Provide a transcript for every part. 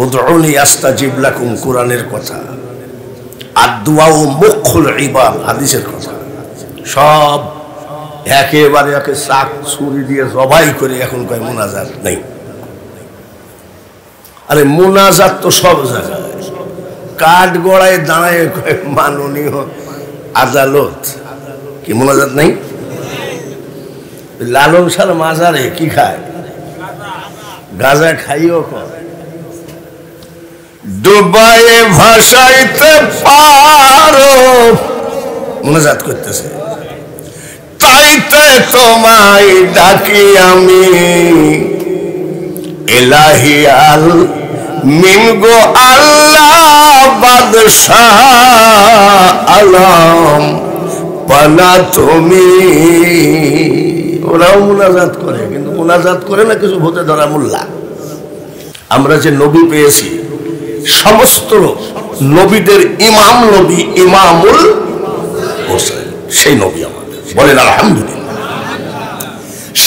উদউনি আস্তাজিব লাকুম কোরআনের কথা, আর দুআউ মুখুল ইবাদ হাদিসের কথা। সব একেবারে একে চাক ছুরি দিয়ে জবাই করে এখন কয় মুনাজাত নেই। আরে মুনাজাত তো সব জায়গায়, কাঠ গড়ায় দাঁড়ায় কয় মাননীয় আদালত, কি মুনাজাত নেই? লালন সার মাজারে কি খায়? গাঁজা খাইও কয়। ডুবায়ে ভাসাইতে পারো মুনাজাত করতেছে, তাইতে তোমায় ডাকি আমি ইলাহি আল মিন গো আল্লাহ বাদশাহ আলম পানা তুমি। ওরাও মুনাজাত করে, কিন্তু মুনাজাত করে না কিছু ভূতে ধরা মোল্লা। আমরা যে নবী পেয়েছি সমস্ত নবীদের ইমাম নবী ইমামুল হোসেন, সেই নবী আমাদের, বলেন আলহামদুলিল্লাহ।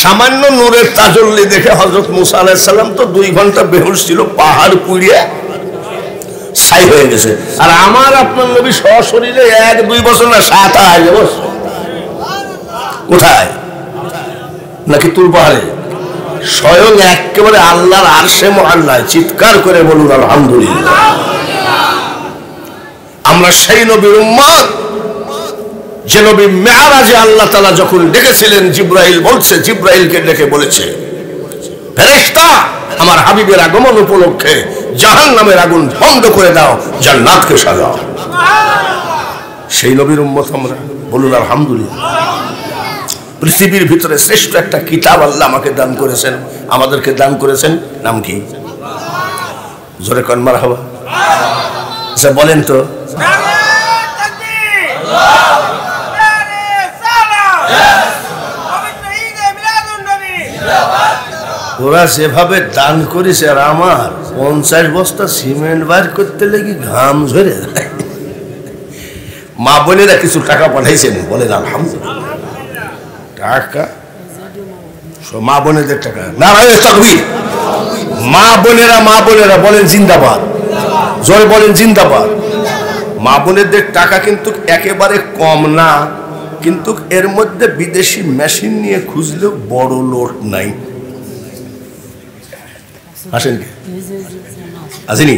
সামান্য নূরের তাজল্লি দেখে হযরত মুসা আলাইহিস সালাম তো 2 ঘন্টা বেহুশ ছিল, পাহাড় পুড়িয়ে ছাই হয়ে গেছে। আর আমার আপনার নবী সশরীরে 1-2 বছর না 7 বছর, কোথায়? নাকি তুল পাহাড়ে? স্বয়ং একেবারে আল্লাহর আরশে মুআল্লায়। চিৎকার করে বলুন আলহামদুলিল্লাহ। আমরা সেই নবীর উম্মত যে নবী মেরাজে আল্লাহ তাআলা যখন ডেকেছিলেন, জিবরাইল বলছে, জিবরাইলকে ডেকে বলেছে, ফেরেশতা আমার হাবিবের আগমন উপলক্ষে জাহান্নামের আগুন বন্ধ করে দাও, জান্নাতকে সাজাও। সেই নবীর উম্মত আমরা, বলুন আলহামদুলিল্লাহ। পৃথিবীর ভিতরে শ্রেষ্ঠ একটা কিতাব আল্লাহ আমাকে দান করেছেন, আমাদেরকে দান করেছেন, নাম কি? জোরে কোন মারহাবা। আচ্ছা বলেন তো, ওরা যেভাবে দান করেছে, আর আমার 50 বস্তা সিমেন্ট বার করতে লেগে ঘাম ঝরে যায়। মা বোনেরা কিছু টাকা পাঠাইছেন, বলেন আলহামদুলিল্লাহ। টাকা মা বোনেদের টাকা, নারায়ে তাকবীর। মা বোনেরা বলেন জিন্দাবাদ, জোরে বলেন জিন্দাবাদ। মা বোনেদের টাকা কিন্তু একেবারে কম না, কিন্তু এর মধ্যে বিদেশি মেশিন নিয়ে খুঁজলেও বড় লোট নাই। আসেন কি আসেনি?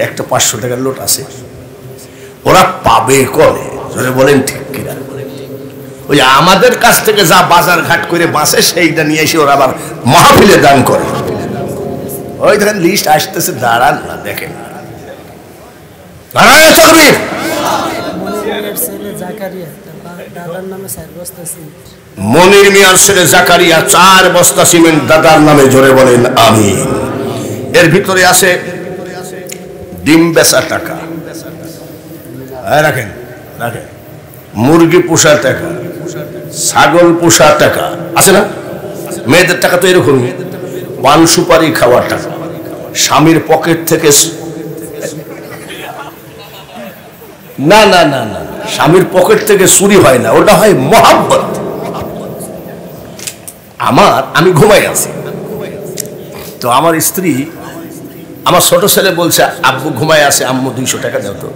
একটা 500 টাকার লোট আছে, ওরা পাবে করে, জোরে বলেন ঠিক কিনা? ওই আমাদের কাছ থেকে যা বাজার ঘাট করে বাঁচে সেইটা নিয়ে এসে ওরা আবার মাহফিলে দান করে। ওই দেখেন লিস্ট আসতেছে, দাঁড়ান না, দেখেন। নারায়ে তাকবীর। মনির মিয়ার ছেলে জাকারিয়া 4 বস্তা সিমেন্ট দাদার নামে, জোরে বলেন আমিন। এর ভিতরে আছে ডিম বেচা টাকা, রাখেন রাখেন, মুরগি পোষা টাকা, ছাগল পোষা টাকা আছে না? মেয়েদের টাকা তো এরকমই, পান সুপারি খাওয়ার টাকা, স্বামীর পকেট থেকে না না না না, স্বামীর পকেট থেকে চুরি হয় না, ওটা হয় মহাব্বত। আমি ঘুমাই আছি তো আমার স্ত্রী, আমার ছোট ছেলে বলছে আব্বু ঘুমাই আছে, আম্মু 200 টাকা দাও তো।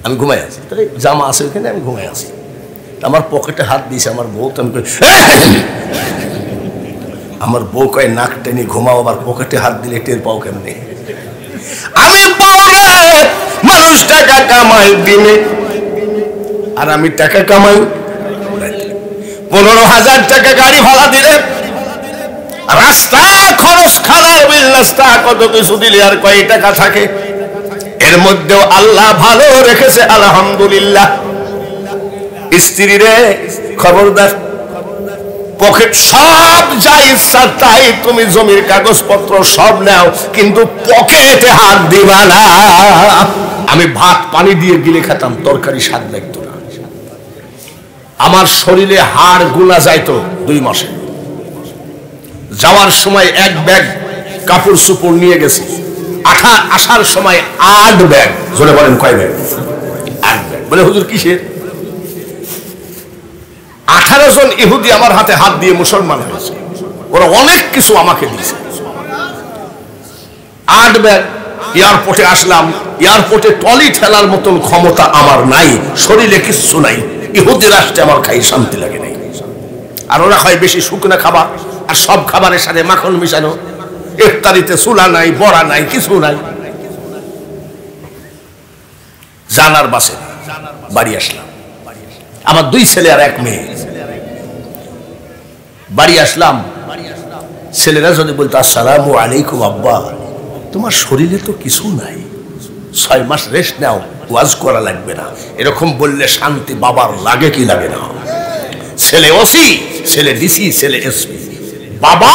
আমি ঘুমাই আছি, তাই জামা আছে ওখানে, আমি ঘুমাই আছি। আমার পকেটে হাত দিয়েছে আমার বউ, তো আমি আমার বউ কয় নাক টেনে ঘুমাও, আবার পকেটে হাত দিলে টের পাও কেমনে? আমি মানুষ টাকা কামাই দিনে, আর আমি টাকা কামাই 15,000 টাকা গাড়ি ভাড়া দিলে, রাস্তা খরচ, খানা বিল, রাস্তা কত কিছু দিলে আর কয় টাকা থাকে। এর মধ্যেও আল্লাহ ভালো রেখেছে আলহামদুলিল্লাহ। স্ত্রী রে খবরদার, পকেট সব যা ইচ্ছা তাই তুমি জমির কাগজপত্র সব নাও, কিন্তু পকেটে হাত দিবা না। আমি ভাত পানি দিয়ে গিলে খেতাম, তরকারি স্বাদ লাগতো না। আমার শরীরে হাড় গুলা যাইতো 2 মাসে। যাওয়ার সময় 1 ব্যাগ কাপড় চোপড় নিয়ে গেছি, আসার সময় 8 ব্যাগ। জোরে বলেন কয় ব্যাগ? 8 ব্যাগ। বলে হুজুর কিসের? 18 জন ইহুদি আমার হাতে হাত দিয়ে মুসলমান হয়েছে, ওরা অনেক কিছু আমাকে দিয়েছে। 8 ব্যাগ এয়ারপোর্টে আসলাম। এয়ারপোর্টে টলি ঠেলার মতন ক্ষমতা আমার নাই, শরীরে কিচ্ছু নাই। ইহুদি রাষ্ট্রে আমার খাই শান্তি লাগে নাই। আর ওরা খায় বেশি শুকনা খাবার, আর সব খাবারের সাথে মাখন মিশানো। ইফতারিতে চুলা নাই, বড়া নাই, কিছু নাই। জানার বাসে বাড়ি আসলাম। আমার 2 ছেলে আর 1 মেয়ে। বাড়ি আসলাম, ছেলেরা যদি বলতো আসসালামু আলাইকুম আব্বা, তোমার শরীরে তো কিছু নাই, 6 মাস রেস্ট নাও, ওয়াজ করা লাগবে না, এরকম বললে শান্তি বাবার লাগে কি লাগে না? ছেলে ওসি, ছেলে ডিসি, ছেলে এসপি, বাবা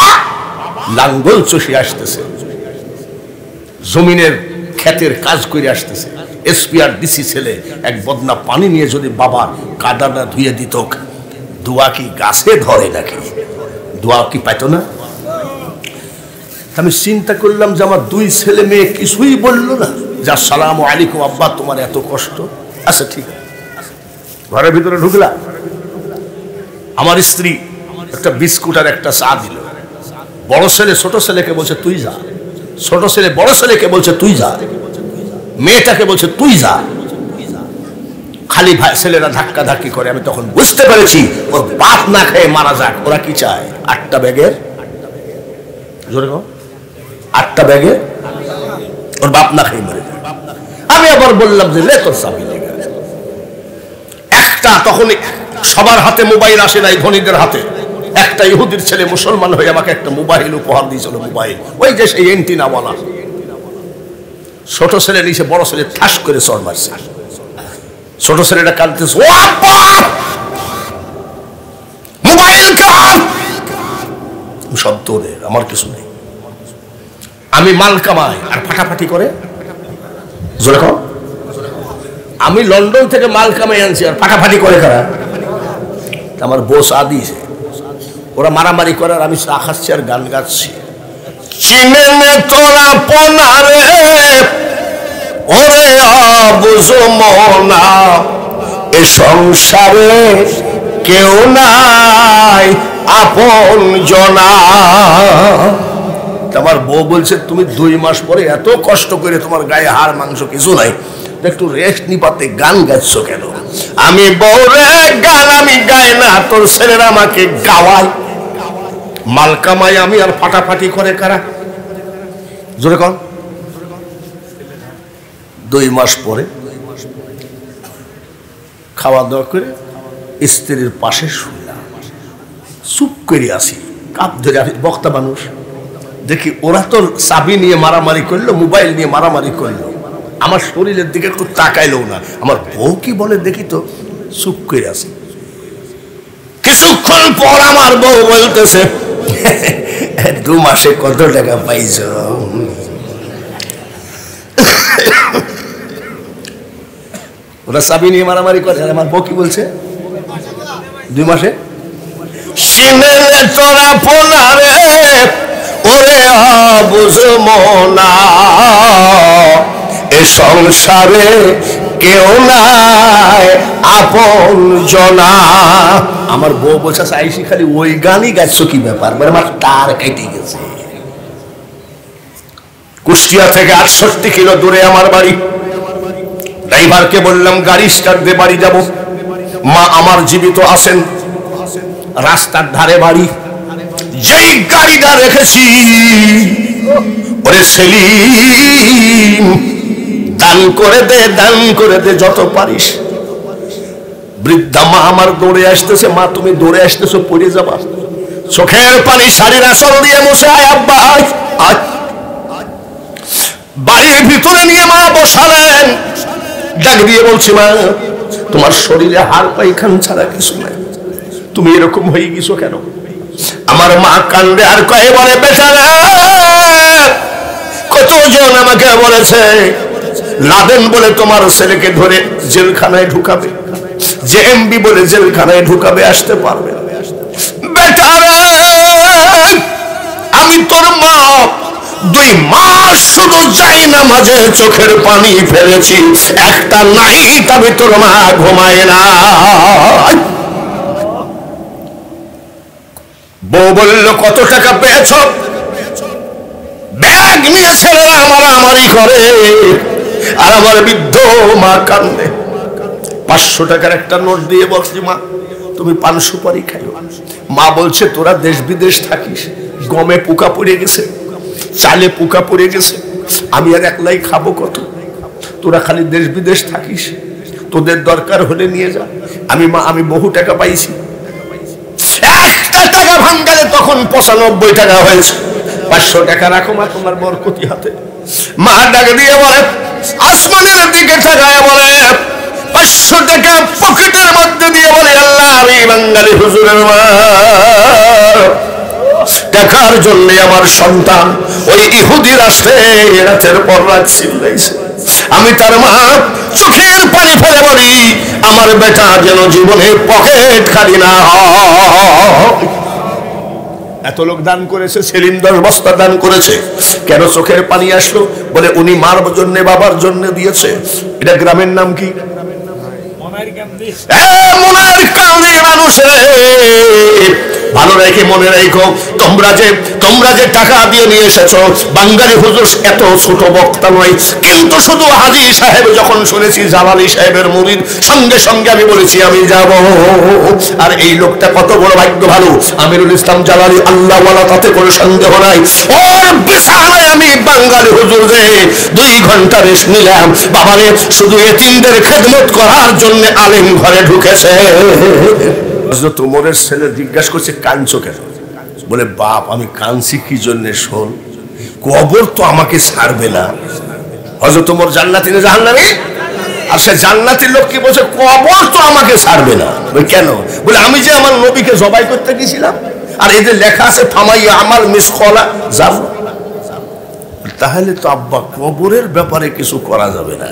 লাঙ্গল চষে আসতেছে, জমিনের ক্ষেতের কাজ করে আসতেছে। এসপি আর ডিসি ছেলে এক বদনা পানি নিয়ে যদি বাবা কাদাটা ধুয়ে দিত, দোয়া কি গাছে ধরে নাকি? দোয়া কি পাইতো না? আমি চিন্তা করলাম যে আমার 2 ছেলে মেয়ে কিছুই বললো না, যে আসসালামু আলাইকুম আব্বা, তোমার এত কষ্ট। আচ্ছা ঠিক আছে। ঘরের ভিতরে ঢুকলাম, আমার স্ত্রী একটা বিস্কুট আর একটা চা দিল। বড় ছেলে ছোট ছেলেকে বলছে তুই যা, ছোট ছেলে বড় ছেলেকে বলছে তুই যা, মেয়েটাকে বলছে তুই যা। খালি ভাই ছেলেরা ধাক্কা ধাক্কি করে। আমি তখন বুঝতে পেরেছি ওর বাপ না খেয়ে মারা যাক। ওরা কি চায়? 8টা ব্যাগের, জোরে কও, 8টা ব্যাগে ওর বাপ না খেয়ে মরে যায়। আমি আবার বললাম যে লে তোর চাবি লেগে একটা। তখন সবার হাতে মোবাইল আসে নাই, ধনীদের হাতে। একটা ইহুদির ছেলে মুসলমান হয়ে আমাকে একটা মোবাইল উপহার দিয়েছিল। মোবাইল ওই যে সেই এন্টিনা বলা। ছোট ছেলে নিচে, বড় ছেলে ঠাস করে চড় মারছে। ছোট ছেলেটা কাঁদতেছে, ও আব্বা মোবাইল কার? সব তোদের, আমার কিছু নেই। আমি মাল কামাই আর ফাটাফাটি করে। জোরে কও, আমি লন্ডন থেকে মাল কামাই আনছি আর ফাটাফাটি করে কারা? আমার বস আদিছে। ওরা মারামারি করে আর আমি চা খাচ্ছি আর গান গাচ্ছি। চিনে নে তোরা পনারে ওরে বুঝো মনা, এ সংসারে কেউ নাই আপন জনা। আমার বউ বলছে তুমি 2 মাস পরে এত কষ্ট করে, তোমার গায়ে হাড় মাংস কিছু নাই, একটু রেস্ট নিপাতে গান গাইছ কেন? আমি বউরে গান আমি গাই না, তোর ছেলেরা আমাকে গাওয়ায়। মাল কামাই আমি আর ফাটাফাটি করে কারা? জোরে কর। 2 মাস পরে খাওয়া দাওয়া করে স্ত্রীর পাশে শুনলাম, চুপ করে আসি, কাপ ধরে আসি। বক্তা মানুষ দেখি, ওরা তো চাবি নিয়ে মারামারি করলো, মোবাইল নিয়ে মারামারি করলো, আমার শরীরের দিকে একটু তাকাইলো না। আমার বউ কি বলে দেখি তো, চুপ করে আসি। কিছুক্ষণ পর আমার বউ বলতেছে 2 মাসে কত টাকা পাইছ? ওরা চাবি নিয়ে মারামারি করে, আমার বউ কি বলছে 2 মাসে। সিনেলে তোরা পোনারে ওরে বুঝো মনা, এ সংসারে কেউ নাই আপন জনা। আমার বউ বলছে আইসি খালি ওই গানই গাইছো, কি ব্যাপার? মানে আমার তার কেটে গেছে। কুষ্টিয়া থেকে 68 কিলো দূরে আমার বাড়ি। ড্রাইভারকে বললাম গাড়ি স্টার্ট দিয়ে বাড়ি যাব। মা আমার জীবিত আছেন, রাস্তার ধারে বাড়ি। যেই গাড়িটা রেখেছি, ওরে সেলিম দান করে দে, দান করে দে যত পারিস। বৃদ্ধা মা আমার দৌড়ে আসতেছে, মা তুমি দৌড়ে আসতেছো, পড়ে যাবা। চোখের পানি শাড়ির আঁচল দিয়ে মুছে আয় আব্বা আয়। বাড়ির ভিতরে নিয়ে মা বসালেন। ডাক দিয়ে বলছি মা তোমার শরীরে হাড় পাইখান ছাড়া কিছু নাই, তুমি এরকম হয়ে গেছো কেন? আমার মা কান্দে আর কয়ে বলে বেচারা, কতজন আমাকে বলেছে লাদেন বলে তোমার ছেলেকে ধরে জেলখানায় ঢুকাবে, জেএমবি বলে জেলখানায় ঢুকাবে, আসতে পারবে না। বেটারা আমি তোর মা 2 মাস শুধু যাই না মাঝে চোখের পানি ফেলেছি, একটা নাইট আমি তোর মা ঘুমায় না। বউ বলল কত টাকা পেয়েছ? ব্যাগ নিয়ে ছেলেরা মারামারি করে, আর আমার বৃদ্ধ মা কান্দে। 500 টাকার একটা নোট দিয়ে বলছি, মা তুমি পান সুপারি খাইও। মা বলছে, তোরা দেশ বিদেশ থাকিস, গমে পোকা পড়ে গেছে, চালে পোকা পড়ে গেছে, আমি আর একলাই খাবো কত? তোরা খালি দেশ বিদেশ থাকিস, তোদের দরকার হলে নিয়ে যা। আমি বহু টাকা পাইছি। একটা টাকা ভাঙ্গালে তখন 95 টাকা হয়েছে। 500 টাকা রাখো মা, তোমার বরকতি হাতে। মা ডাকে দিয়ে বলে, আসমানের দিকে তাকায় বলে, 500 টাকা পকেটের মধ্যে দিয়ে বলে, আল্লাহ আমি বাঙালি হুজুরের মা, দেখার জন্য আমার সন্তান ওই ইহুদি রাষ্ট্রে রাতের পর রাত চিল্লাইছে। আমি তার মা চোখের পানি ফেলে বলি, আমার বেটা যেন জীবনে পকেট খালি না হয়। এত লোক দান করেছে, সেলিম 10 বস্তা দান করেছে। কেন চোখের পানি আসলো? বলে উনি মার জন্য বাবার জন্য দিয়েছে। এটা গ্রামের নাম কি? মনের কান্দি মানুষের। ভালো রেখে মনে রেখো, তোমরা যে টাকা দিয়ে নিয়ে এসেছো, বাঙালি হুজুর এত ছোট বক্তা নয়। কিন্তু শুধু হাজী সাহেব যখন শুনেছি জালালি সাহেবের মুরিদ, সঙ্গে সঙ্গে আমি বলেছি আমি যাব। আর এই লোকটা কত বড় ভাগ্য ভালো, আমিরুল ইসলাম জালালি আল্লাহওয়ালা, তাতে কোনো সন্দেহ নাই। ওর বিছানায় আমি বাঙালি হুজুর রে 2 ঘন্টা রেস্ট নিলাম। বাবারে শুধু এতিমদের খেদমত করার জন্য আলেম ঘরে ঢুকেছে। হযরত ওমরের ছেলে জিজ্ঞাসা করছে, কাঁদছো কেন? বলে, বাপ আমি কাঁদছি কি জন্য শোন, কবর তো আমাকে ছাড়বে না। হযরত ওমর জান্নাতি না জাহান্নামী? আর সে জান্নাতের লোক কি বলছে, কবর তো আমাকে ছাড়বে না। কেন? বলে, আমি যে আমার নবীকে জবাই করতে গেছিলাম, আর এই যে লেখা আছে ফামাইয়া আমার মিসকলা যাব। তাহলে তো আব্বা কবরের ব্যাপারে কিছু করা যাবে না।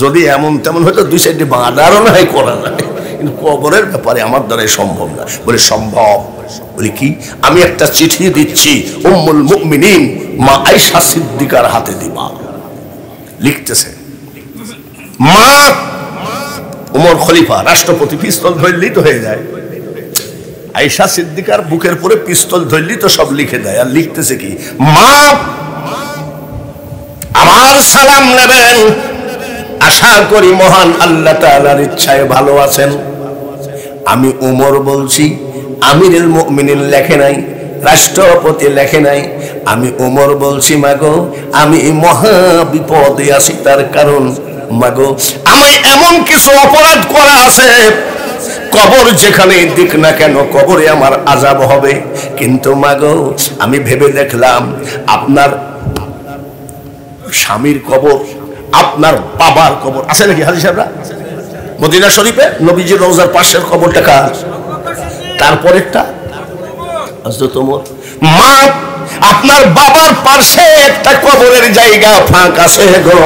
যদি এমন তেমন হয়তো 2 সাইডে বাঁধারও নাই করা যায়, কিন্তু কবরের ব্যাপারে আমার দ্বারাই সম্ভব না। বলে, সম্ভব। বলি কি? আমি একটা চিঠি দিচ্ছি, উম্মুল মুমিনিন মা আয়েশা সিদ্দিকার হাতে দিবা। লিখতেছে, মা ওমর খলিফা রাষ্ট্রপতি, পিস্তল ধরলেই তো হয়ে যায়। আয়েশা সিদ্দিকার বুকের পরে পিস্তল ধরলেই তো সব লিখে দেয়। আর লিখতেছে কি, মা আমার সালাম নেবেন, আশা করি মহান আল্লাহ তাআলার ইচ্ছায় ভালো আছেন। আমি ওমর বলছি, আমিরুল মুমিনিন লেখে নাই, রাষ্ট্রপতি লেখে নাই। আমি ওমর বলছি, মাগো আমি মহা বিপদে আছি। তার কারণ মাগো আমি এমন কিছু অপরাধ করা আছে, কবর যেখানে দিক না কেন কবরে আমার আযাব হবে। কিন্তু মাগো আমি ভেবে দেখলাম, আপনার স্বামীর কবর, আপনার বাবার কবর আছে নাকি হাজী সাহেবরা? মদিনা শরীফে নবীজির রওজার পাশের কবরটা কার? তারপরেরটা হযরত ওমর। মা আপনার বাবার পাশে একটা কবরের জায়গা ফাঁক আছে গো,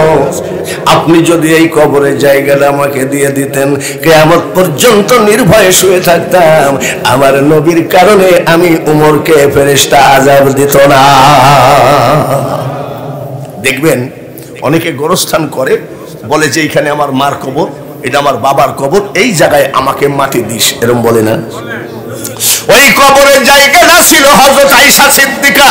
আপনি যদি এই কবরের জায়গাটা আমাকে দিয়ে দিতেন, কিয়ামত পর্যন্ত নির্ভয়ে শুয়ে থাকতাম। আমার নবীর কারণে আমি ওমরকে ফেরেশতা আযাব দিত না। দেখবেন অনেকে গোরস্থান করে, বলে যে এইখানে আমার মার কবর, এটা আমার বাবার কবর, এই জায়গায় আমাকে মাটি দিস, এরকম বলে না? ওই কবরের জায়গাটা ছিল হযরত আয়েশা সিদ্দিকা,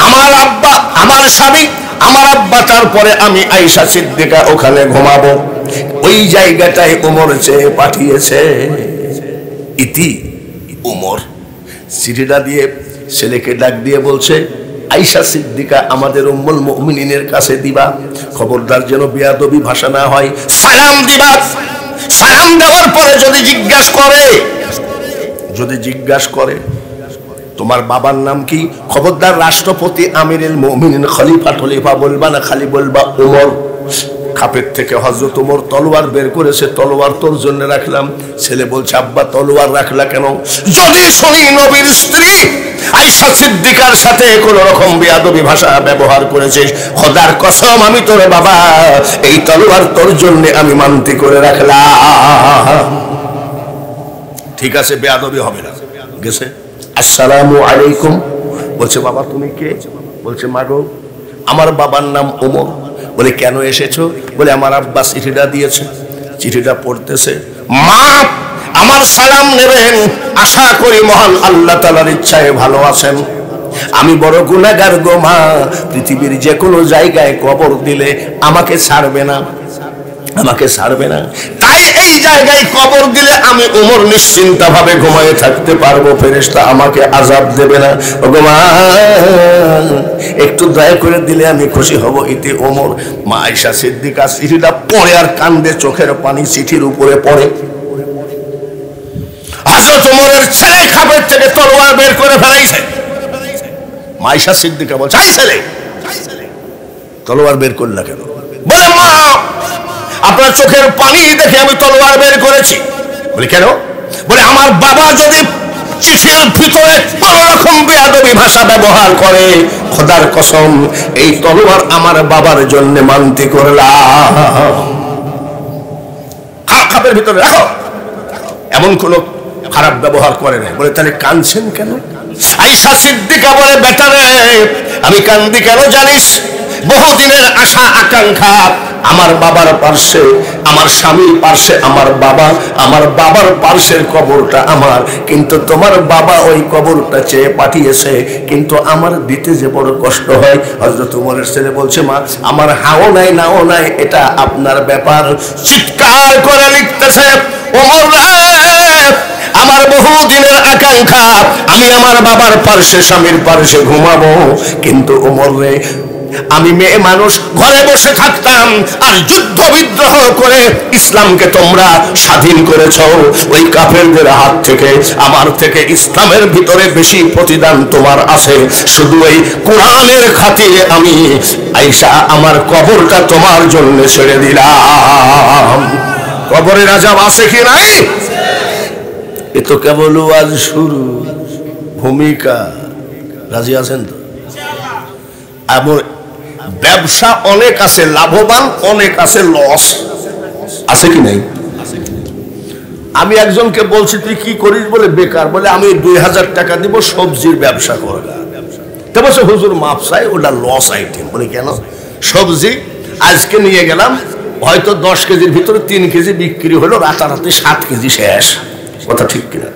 আমার আব্বা, আমার স্বামী, আমার আব্বা, তারপরে আমি আয়েশা সিদ্দিকা ওখানে ঘুমাবো। ওই জায়গাটায় ওমর চেয়ে পাঠিয়েছে। ইতি ওমর চিঠিটা দিয়ে ছেলেকে ডাক দিয়ে বলছে, আয়েশা সিদ্দিকা আমাদের উম্মুল মুমিনিনের কাছে দিবা, খবরদার যেন বেয়াদবি ভাষা না হয়। সালাম দিবা, সালাম দেওয়ার পরে যদি জিজ্ঞাসা করে তোমার বাবার নাম কি, খবরদার রাষ্ট্রপতি, আমিরুল মুমিনিন, খলিফা বলবা না, খালি বলবা ওমর। খাপের থেকে হযরত ওমর তলোয়ার বের করেছে, তলোয়ার তোর জন্য রাখলাম। ছেলে বলছে, আব্বা তলোয়ার রাখলা কেন? যদি শুনি নবীর স্ত্রী আয়েশা সিদ্দিকার সাথে কোন রকম বেয়াদবি ভাষা ব্যবহার করেছিস, খোদার কসম আমি তোর বাবা এই তলোয়ার তোর জন্য আমি মানতি করে রাখলাম। ঠিক আছে, বেয়াদবি হবে না। গেছে, আসসালামু আলাইকুম। বলছে, বাবা তুমি কে? বলছে, মাগো আমার বাবার নাম ওমর। বলে, কেন এসেছো? বলে, আমার আব্বা চিঠিটা দিয়েছে। চিঠিটা পড়তেছে, মা আমার সালাম নেবেন, আশা করি মহান আল্লাহ তাআলার ইচ্ছায় ভালো আছেন। আমি বড় গুনাহগার গো মা, পৃথিবীর যে কোনো জায়গায় কবর দিলে আমাকে ছাড়বে না, আমাকে ছাড়বে না। তাই এই জায়গায় কবর দিলে আমি ওমর নিশ্চিন্তা ভাবে ঘুমায়ে থাকতে পারবো, ফেরেশতা আমাকে আযাব দেবে না। ওগো মা, একটু দয়া করে দিলে আমি খুশি হব। এতে ওমর, মা আয়েশা সিদ্দিকা চিঠিটা পড়ে আর কান্দে, চোখের পানি চিঠির উপরে পড়ে। হযরত ওমরের ছেলে খাপের থেকে তলোয়ার বের করে ফেলাইছে। মা আয়েশা সিদ্দিকা বলছে, এই ছেলে তলোয়ার বের করলা কেন? বলে, মা আপনার চোখের পানি দেখে আমি তলোয়ার বের করেছি। বলি কেন? বলে আমার বাবা যদি চিঠির ভিতরে কোন রকম বেয়াদবি ভাষা ব্যবহার করে, খোদার কসম এই তলোয়ার আমার বাবার জন্য মানতি করলাম। খাপের ভিতরে রাখো, এমন কোন খারাপ ব্যবহার করে না। বলে তাহলে কাঁদছেন কেন? আয়েশা সিদ্দিকা বলে, বেটা রে, আমি কান্দি কেন জানিস? বহুদিনের আশা আকাঙ্ক্ষা, আমার বাবার পার্শ্বে, আমার স্বামীর পার্শ্বে আমার বাবা, আমার বাবার পার্শ্বের কবরটা আমার, কিন্তু তোমার বাবা ওই কবরটা চেয়ে পাঠিয়েছে, কিন্তু আমার দিতে যে বড় কষ্ট হয়। হযরত ওমরের ছেলে বলছে, মা আমার হাও নাই নাও নাই, এটা আপনার ব্যাপার। চিৎকার করে লিখতেছে, ওমর আমার বহুদিনের আকাঙ্ক্ষা, আমি আমার বাবার পার্শ্বে, স্বামীর পার্শ্বে ঘুমাবো, কিন্তু ওমর রে, আমি মেয়ে মানুষ ঘরে বসে থাকতাম, আর যুদ্ধ বিদ্রোহ করে ইসলামকে তোমরা স্বাধীন করেছ। ওই কাফেরদের হাত থেকে আমার থেকে ইসলামের ভিতরে বেশি প্রতিদান তোমার আছে। শুধু এই কোরআনের খাতিরে আমি আয়েশা আমার কবরটা তোমার জন্য ছেড়ে দিলাম। কবরের আযাব আছে কি নাই? এ তো কেবল ওয়াজ শুরু, ভূমিকা। রাজি আছেন তো? এমন ব্যবসা অনেক আছে লাভবান, অনেক আছে লস, আছে কি নাই? আমি একজনকে বলছি, তুই কি করিস? বলে বেকার। বলে আমি 2000 টাকা দিব, সবজির ব্যবসা করবা। তো বলছে হুজুর মাপ চাই, ওটা লস আইটেম। বলে কেন? সবজি আজকে নিয়ে গেলাম, হয়তো 10 কেজির ভিতরে 3 কেজি বিক্রি হলো, রাতারাতি 7 কেজি শেষ। কথা ঠিক কিনা?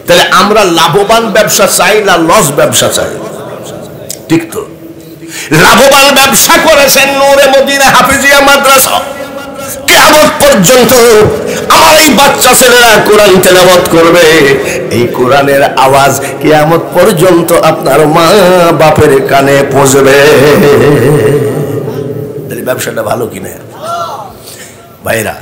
তাহলে আমরা লাভবান ব্যবসা চাই না লস ব্যবসা চাই? ঠিক তো? লাভবান ব্যবসা করেছেন নূরে মদিনা হাফিজিয়া মাদ্রাসা। কিয়ামত পর্যন্ত আমার এই বাচ্চা ছেলেরা কোরআন তেলাওয়াত করবে, এই কোরআনের আওয়াজ কিয়ামত পর্যন্ত আপনার মা বাপের কানে পৌঁছবে। তাহলে ব্যবসাটা ভালো কিনা? ভাইরা,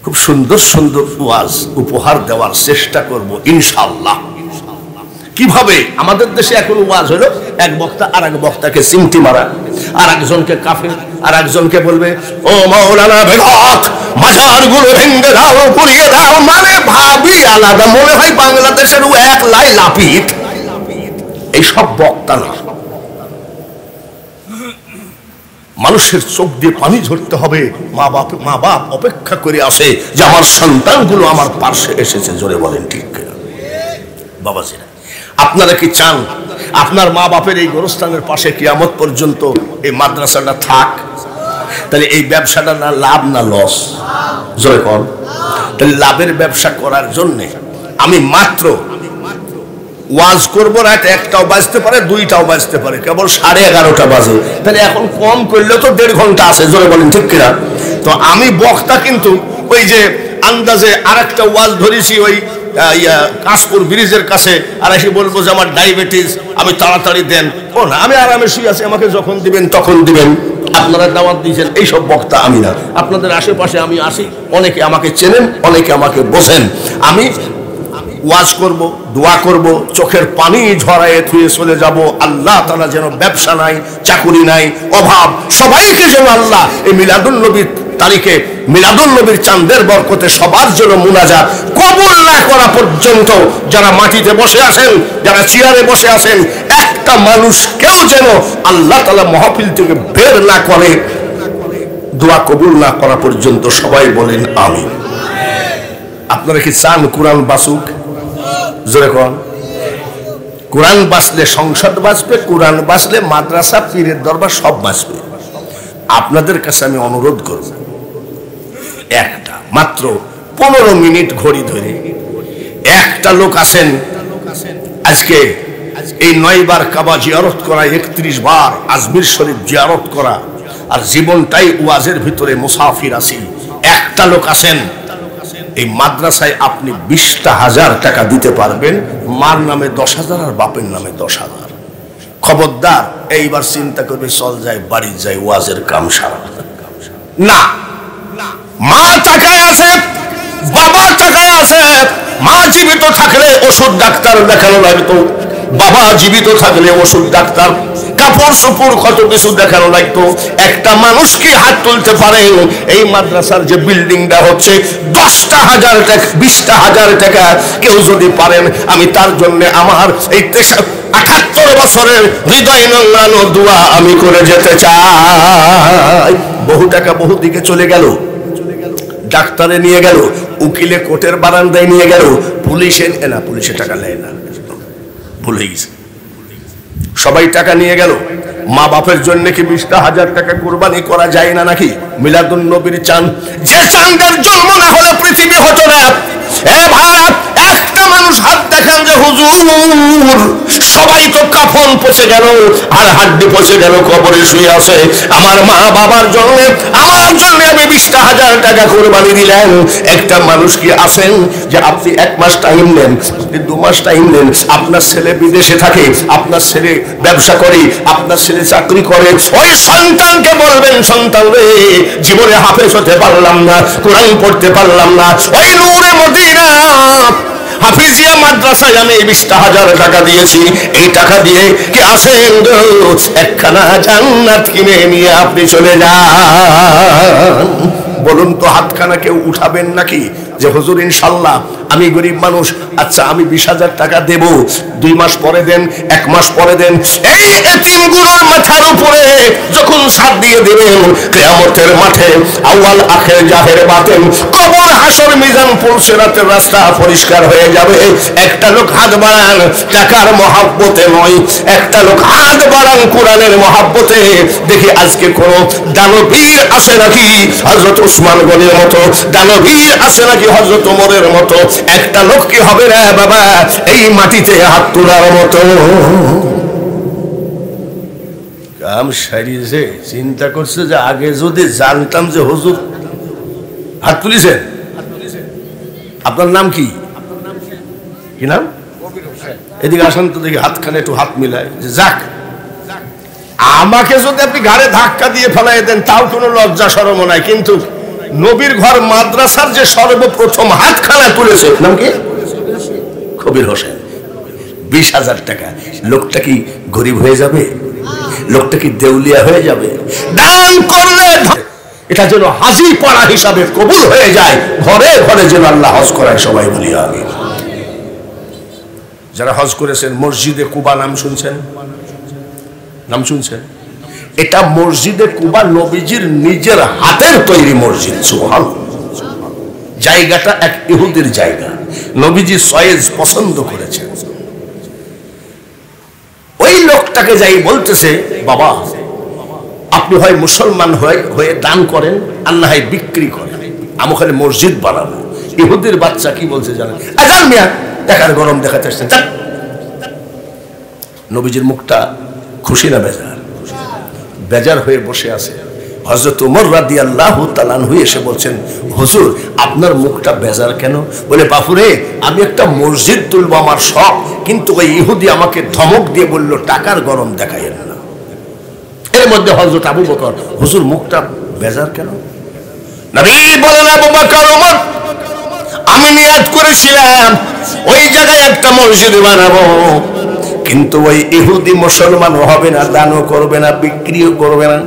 খুব সুন্দর সুন্দর ওয়াজ উপহার দেওয়ার চেষ্টা করব ইনশাআল্লাহ। কিভাবে আমাদের দেশে এখন ওয়াজ হলো, এক বক্তা আর এক বক্তাকে চিমটি মারা, আর একজনকে কাফের, আর একজনকে বলবে ও মাওলানা বেদাত, মাজারগুলো ভেঙে দাও, পুড়িয়ে দাও, মানে ভাবি আলাদা, মনে হয় বাংলাদেশের ও এক লাই লাপিত। এইসব বক্তা না, মানুষের চোখ দিয়ে পানি ঝরতে হবে। মা বাপ অপেক্ষা করে আসে যে আমার সন্তানগুলো আমার পাশে এসেছে। জোরে বলেন ঠিক কিনা? বাবাজিরা, আপনারা কি চান আপনার মা বাপের এই গোরস্থানের পাশে কিয়ামত পর্যন্ত এই মাদ্রাসাটা থাক? তাহলে এই ব্যবসাটা না লাভ না লস? জয় কর। তাহলে লাভের ব্যবসা করার জন্য আমি মাত্র ওয়াজ করবো, রাত 1টাও বাজতে পারে, 2টাও বাজতে পারে, কেবল 11:30 বাজে। তাহলে এখন কম করলে তো 1.5 ঘন্টা আছে। জোরে বলেন ঠিক কিনা? তো আমি বক্তা কিন্তু ওই যে আন্দাজে আরেকটা ওয়াজ ধরেছি ওই কাশপুর ব্রিজের কাছে, আর এসে বলবো যে আমার ডায়াবেটিস, আমি তাড়াতাড়ি দেন। ও না, আমি আরামে শুয়ে আছি, আমাকে যখন দিবেন তখন দিবেন। আপনারা দাওয়াত দিয়েছেন, এইসব বক্তা আমি না। আপনাদের আশেপাশে আমি আসি, অনেকে আমাকে চেনেন, অনেকে আমাকে বোঝেন। আমি ওয়াজ করব, দোয়া করব, চোখের পানি ঝরায়ে থুয়ে চলে যাব। আল্লাহ তাআলা যেন ব্যবসা নাই, চাকুরি নাই, অভাব, সবাইকে যেন আল্লাহ এই মিলাদুন নবীর তারিখে, মিলাদুন নবীর চাঁদের বরকতে সবার জন্য মুনাজাত কবুল না করা পর্যন্ত, যারা মাটিতে বসে আছেন, যারা চেয়ারে বসে আছেন, একটা মানুষ কেউ যেন আল্লাহ তাআলা মাহফিল থেকে বের না করে, দোয়া কবুল না করা পর্যন্ত। সবাই বলেন আমিন। আপনারা কি চান কোরআন বাঁচুক? জোরে কোন? কোরআন বাঁচলে সংসদ বাঁচবে, কোরআন বাঁচলে মাদ্রাসা, পীরের দরবার সব বাঁচবে। আপনাদের কাছে আমি অনুরোধ করব, একটা মাত্র 15 মিনিট ঘড়ি ধরে একটা লোক আছেন, আজকে এই 9 বার কাবা জিয়ারত করা, 31 বার আজমির শরীফ জিয়ারত করা, আর জীবনটাই ওয়াজের ভিতরে মুসাফির আছি। একটা লোক আছেন এই মাদ্রাসায় আপনি 20,000 টাকা দিতে পারবেন, মার নামে 10,000 আর বাপের নামে 10,000। খবরদার এইবার চিন্তা করবে চল যাই বাড়ি যাই ওয়াজের কাম সারা না। মা টাকায় আছে, বাবা টাকায় আছে। মা জীবিত থাকলে ওষুধ ডাক্তার দেখানো লাগতো, বাবা জীবিত থাকলে ওষুধ ডাক্তার কাপড় চোপড় কত কিছু দেখানো লাগতো। একটা মানুষ কি হাত তুলতে পারে? এই মাদ্রাসার যে বিল্ডিংটা হচ্ছে 10,000 টাকা 20,000 টাকা কেউ যদি পারেন, আমি তার জন্য আমার এই 78 বছরের হৃদয় নোংরানো দোয়া আমি করে যেতে চাই। বহু টাকা বহু দিকে চলে গেল, ডাক্তারে নিয়ে গেল, উকিলে কোর্টের বারান্দায় নিয়ে গেল, পুলিশে না, পুলিশে টাকা নেয় না, ভুলে গেছে। সবাই টাকা নিয়ে গেল। মা বাপের জন্য কি 20,000 টাকা কুরবানি করা যায় না নাকি? মিলাদুন নবীর চাঁদ, যে চাঁদের জন্ম না হলে পৃথিবী হতো না। এ ভাই, একটা মানুষ হাত দেখান যে হুজুর, সবাই তো কাফন পচে গেল আর হাড্ডি পচে গেল, কবরে শুয়ে আছে। আমার মা বাবার জন্য, আমার জন্য আমি 20,000 টাকা কুরবানি দিলাম। একটা মানুষ কি আছেন যে আপনি 1 মাস টাইম নেন, আপনি 2 মাস টাইম নেন, আপনার ছেলে বিদেশে থাকে, আপনার ছেলে ব্যবসা করে, আপনার ছেলে চাকরি করে, ওই সন্তানকে বলবেন সন্তান রে জীবনে হাফেজ হতে পারলাম না, কোরআন পড়তে পারলাম না, ওই নূরে মদিনা হাফিজিয়া মাদ্রাসায় আমি 20,000 টাকা দিয়েছি, এই টাকা দিয়ে কি আসেন একখানা জান্নাত কিনে নিয়ে আপনি চলে যান। বলুন তো হাতখানা কেউ উঠাবেন নাকি যে হুজুর ইনশাল্লাহ আমি গরিব মানুষ, আচ্ছা আমি 20,000 টাকা দেব, 2 মাস পরে দেন, 1 মাস পরে দেন। এই এতিমগুলোর মাথার উপরে যখন ছাদ দিয়ে দিবেন, কিয়ামতের মাঠে আউয়াল আখির জাহের বাতেন, কবর হাসর মিজান পুলসিরাতের রাস্তা পরিষ্কার হয়ে যাবে। একটা লোক হাত বাড়ান টাকার মহাব্বতে নয়, একটা লোক হাত বাড়ান কোরআনের মহাব্বতে। দেখি আজকে কোন দানবীর আছে নাকি হযরত উসমান গনির মতো, দানবীর আছে নাকি হযরত ওমরের মতো? একটা লোক কি হবে রে বাবা এই মাটিতে হাত তোলার মতো? কাম সারিয়েছে, চিন্তা করছে যে আগে যদি জানতাম যে হুজুর হাত তুলিছেন। আপনার নাম কি? কি নাম? এদিকে আসেন তো দেখি, হাতখানে একটু হাত মিলায় যে যাক। আমাকে যদি আপনি ঘাড়ে ধাক্কা দিয়ে ফেলাই দেন তাও কোনো লজ্জা শরম নাই, কিন্তু নবীর ঘর মাদ্রাসার যে সর্বপ্রথম হাতখানা তুলেছে নাম কি? কবির হোসেন। 20,000 টাকা। লোকটা কি গরিব হয়ে যাবে? লোকটা কি দেউলিয়া হয়ে যাবে? দান করলে এটা যেন হাজি পড়া হিসাবে কবুল হয়ে যায়, ঘরে ঘরে যেন আল্লাহ হজ করায়। সবাই বলি আমিন। যারা হজ করেছেন মসজিদে কুবা নাম শুনছেন? নাম শুনছেন? এটা মসজিদে কুবা নবীজির নিজের হাতের তৈরি মসজিদ। সুবহানাল্লাহ। জায়গাটা এক ইহুদির জায়গা, নবীজি সয়েজ পছন্দ করেছেন। ওই লোকটাকে যাই বলতেছে, বাবা আপনি হয় মুসলমান হয়ে দান করেন আর না হয় বিক্রি করেন, আমি ওখানে মসজিদ বানাবো। ইহুদির বাচ্চা কি বলছে জানেন? আজান মিয়া দেখার গরম দেখাতে আসছেন। নবীজির মুখটা খুশি না বেজার? বেজার হয়ে বসে আছে। হযরত ওমর রাদিয়াল্লাহু তাআলা আনহু এসে বলছেন, হুজুর আপনার মুখটা বেজার কেন? বলে বাপুরে আমি একটা মসজিদ তুলবো আমার শখ, কিন্তু ওই ইহুদি আমাকে ধমক দিয়ে বলল টাকার গরম দেখাইয়েন না। এর মধ্যে হযরত আবু বকর, হুজুর মুখটা বেজার কেন? নবী বলেন, আবু বকর ওমর আমি নিয়ত করেছিলাম ওই জায়গায় একটা মসজিদ বানাবো, কিন্তু ওই ইহুদি মুসলমানও হবে না, দানও করবে না, বিক্রিও করবে না।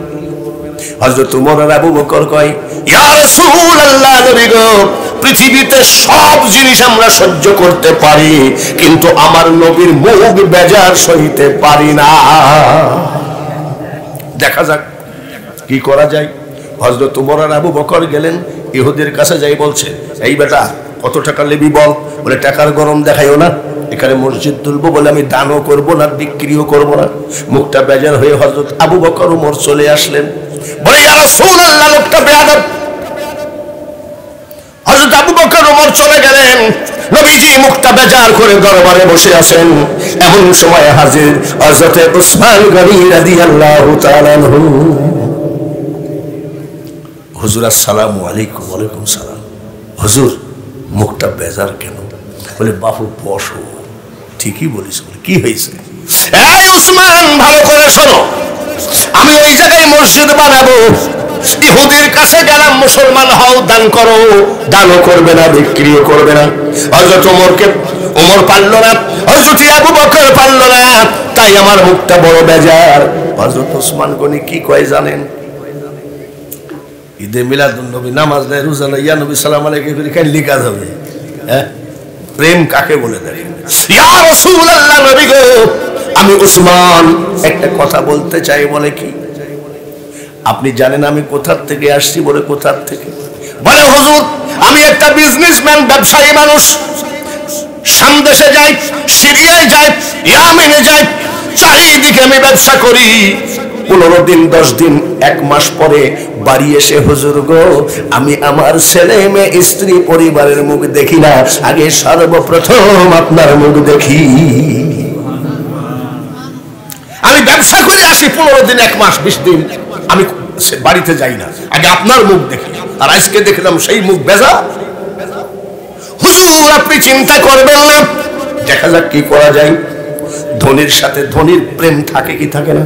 হযরত ওমর আর আবু বকর কয়, ইয়া রাসূলুল্লাহ, নবী গো পৃথিবীতে সব জিনিস আমরা সহ্য করতে পারি, কিন্তু আমার নবীর মুখ বেজার সইতে পারি না। দেখা যাক কি করা যায়। হযরত ওমর আর আবু বকর গেলেন ইহুদির কাছে, যাই বলছে, এই বেটা কত টাকা নেবি বল? বলে টাকার গরম দেখাইও না, এখানে মসজিদ তুলবো, বলে আমি দানও করবো না বিক্রিও করবো না। মুখটা বেজার হয়ে হযরত আবু বকর ওমর চলে আসলেন। বলে ইয়া রাসূলুল্লাহ লোকটা বেয়াদব। হযরত আবু বকর ওমর চলে গেলেন। নবীজি মুখটা বেজার করে দরবারে বসে আছেন। এমন সময় হাজির হযরতে উসমান গনি রাদিয়াল্লাহু তাআলা আনহু। হুজুর আসসালামু আলাইকুম। ওয়ালাইকুম সালাম। হুজুর মুখটা বেজার কেন? বলে বাপু বসো। ঠিকই বলিস। কি হয়েছে? এই উসমান ভালো করে শোনো, আমি ওই জায়গায় মসজিদ বানাবো, ইহুদির কাছে গেলাম মুসলমান হও, দান করো। দানও করবে না, বিক্রিও করবে না। হযরত ওমর পারল না, হযরত আবু বকর পারল না, তাই আমার মুখটা বড় বেজার। হযরত ওসমান গনি কি কয় জানেন? ঈদে মিলাদুন নবী নামাজ নেয়, রোজা নেয়, ইয়া নবী সালাম আলাইকুম করে কেন লিখা যাবে? হ্যাঁ, প্রেম কাকে বলে দেখেন। ইয়া রাসূলুল্লাহ, নবী গো, আমি উসমান একটা কথা বলতে চাই। বলে কি? আপনি জানেন আমি কোথা থেকে আসছি? বলে কোথা থেকে? বলে হুজুর আমি একটা বিজনেসম্যান, ব্যবসায়ী মানুষ। শাম দেশে যাই, সিরিয়ায় যাই, ইয়ামেনে যাই, চারিদিকে আমি ব্যবসা করি। 15 দিন 10 দিন 1 মাস পরে বাড়ি এসে হুজুর গো, আমি আমার ছেলে মেয়ে স্ত্রী পরিবারের মুখ দেখি না, আগে সর্বপ্রথম আপনার মুখ দেখি। আমি ব্যবসা করে আসি 15 দিন 1 মাস 20 দিন আমি বাড়িতে যাই না, আগে আপনার মুখ দেখি। আর আজকে দেখলাম সেই মুখ বেজা। হুজুর আপনি চিন্তা করবেন না, দেখা যাক কি করা যায়। ধনীর সাথে ধনীর প্রেম থাকে কি থাকে না?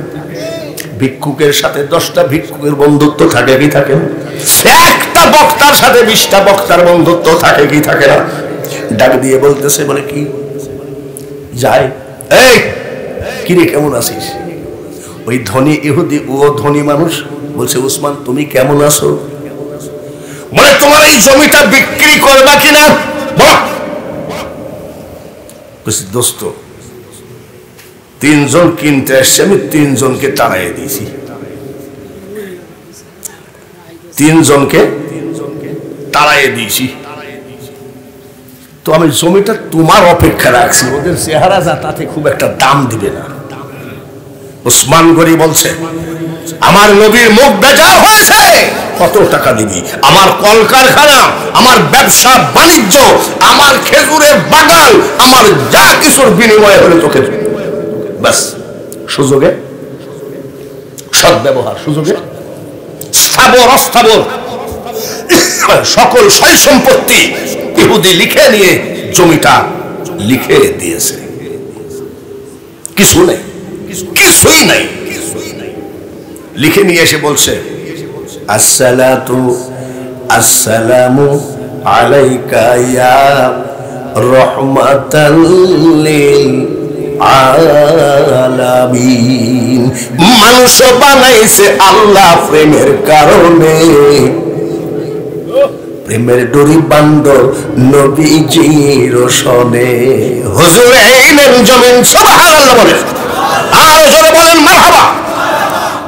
ভিক্ষুকের সাথে 10টা ভিক্ষুকের বন্ধুত্ব থাকে কি থাকে না? একটা বক্তার সাথে 20টা বক্তার বন্ধুত্ব থাকে কি থাকে না? ডাক দিয়ে বলতেছে, বলে কি যায়, এই কিরে কেমন আছিস? ওই ধনী ইহুদি, ও ধনী মানুষ, বলছে উসমান তুমি কেমন আছো? বলে তোমার এই জমিটা বিক্রি করবা কিনা? বলছি দোস্ত 3 জন কিনতে আসছে, আমি 3 জনকে তাড়াই দিয়েছি। 3 জনকে তাড়াই দিয়েছি, তো আমি জমিটা তোমার অপেক্ষা রাখছি। ওদের চেহারা যা, তাতে খুব একটা দাম দিবে না। উসমান গনি বলছে আমার নবীর মুখ বেজার হয়েছে, কত টাকা দিবি? আমার কলকারখানা, আমার ব্যবসা বাণিজ্য, আমার খেজুরের বাগান, আমার যা কিছুর বিনিময়ে হলে তোকে বাস। সুযোগে সদ্ব্যবহার, সুযোগে স্থাবর অস্থাবর সকল সয় সম্পত্তি ইহুদি লিখে নিয়ে জমিটা লিখে দিয়েছে। কিছু নেই, কিছুই নাই। লিখে নিয়ে এসে বলছে আসসালাতু আসসালামু আলাইকা ইয়া রাহমাতাল লিল আলামিন। মানুষ বানাইছে আল্লাহ প্রেমের কারণে, প্রেমের ডোরি বান্ধ নবীজির রোশনে। হুজুর এই নেন জমিন, সুবহানাল্লাহ বলেন, আর জোরে বলেন মারহাবা।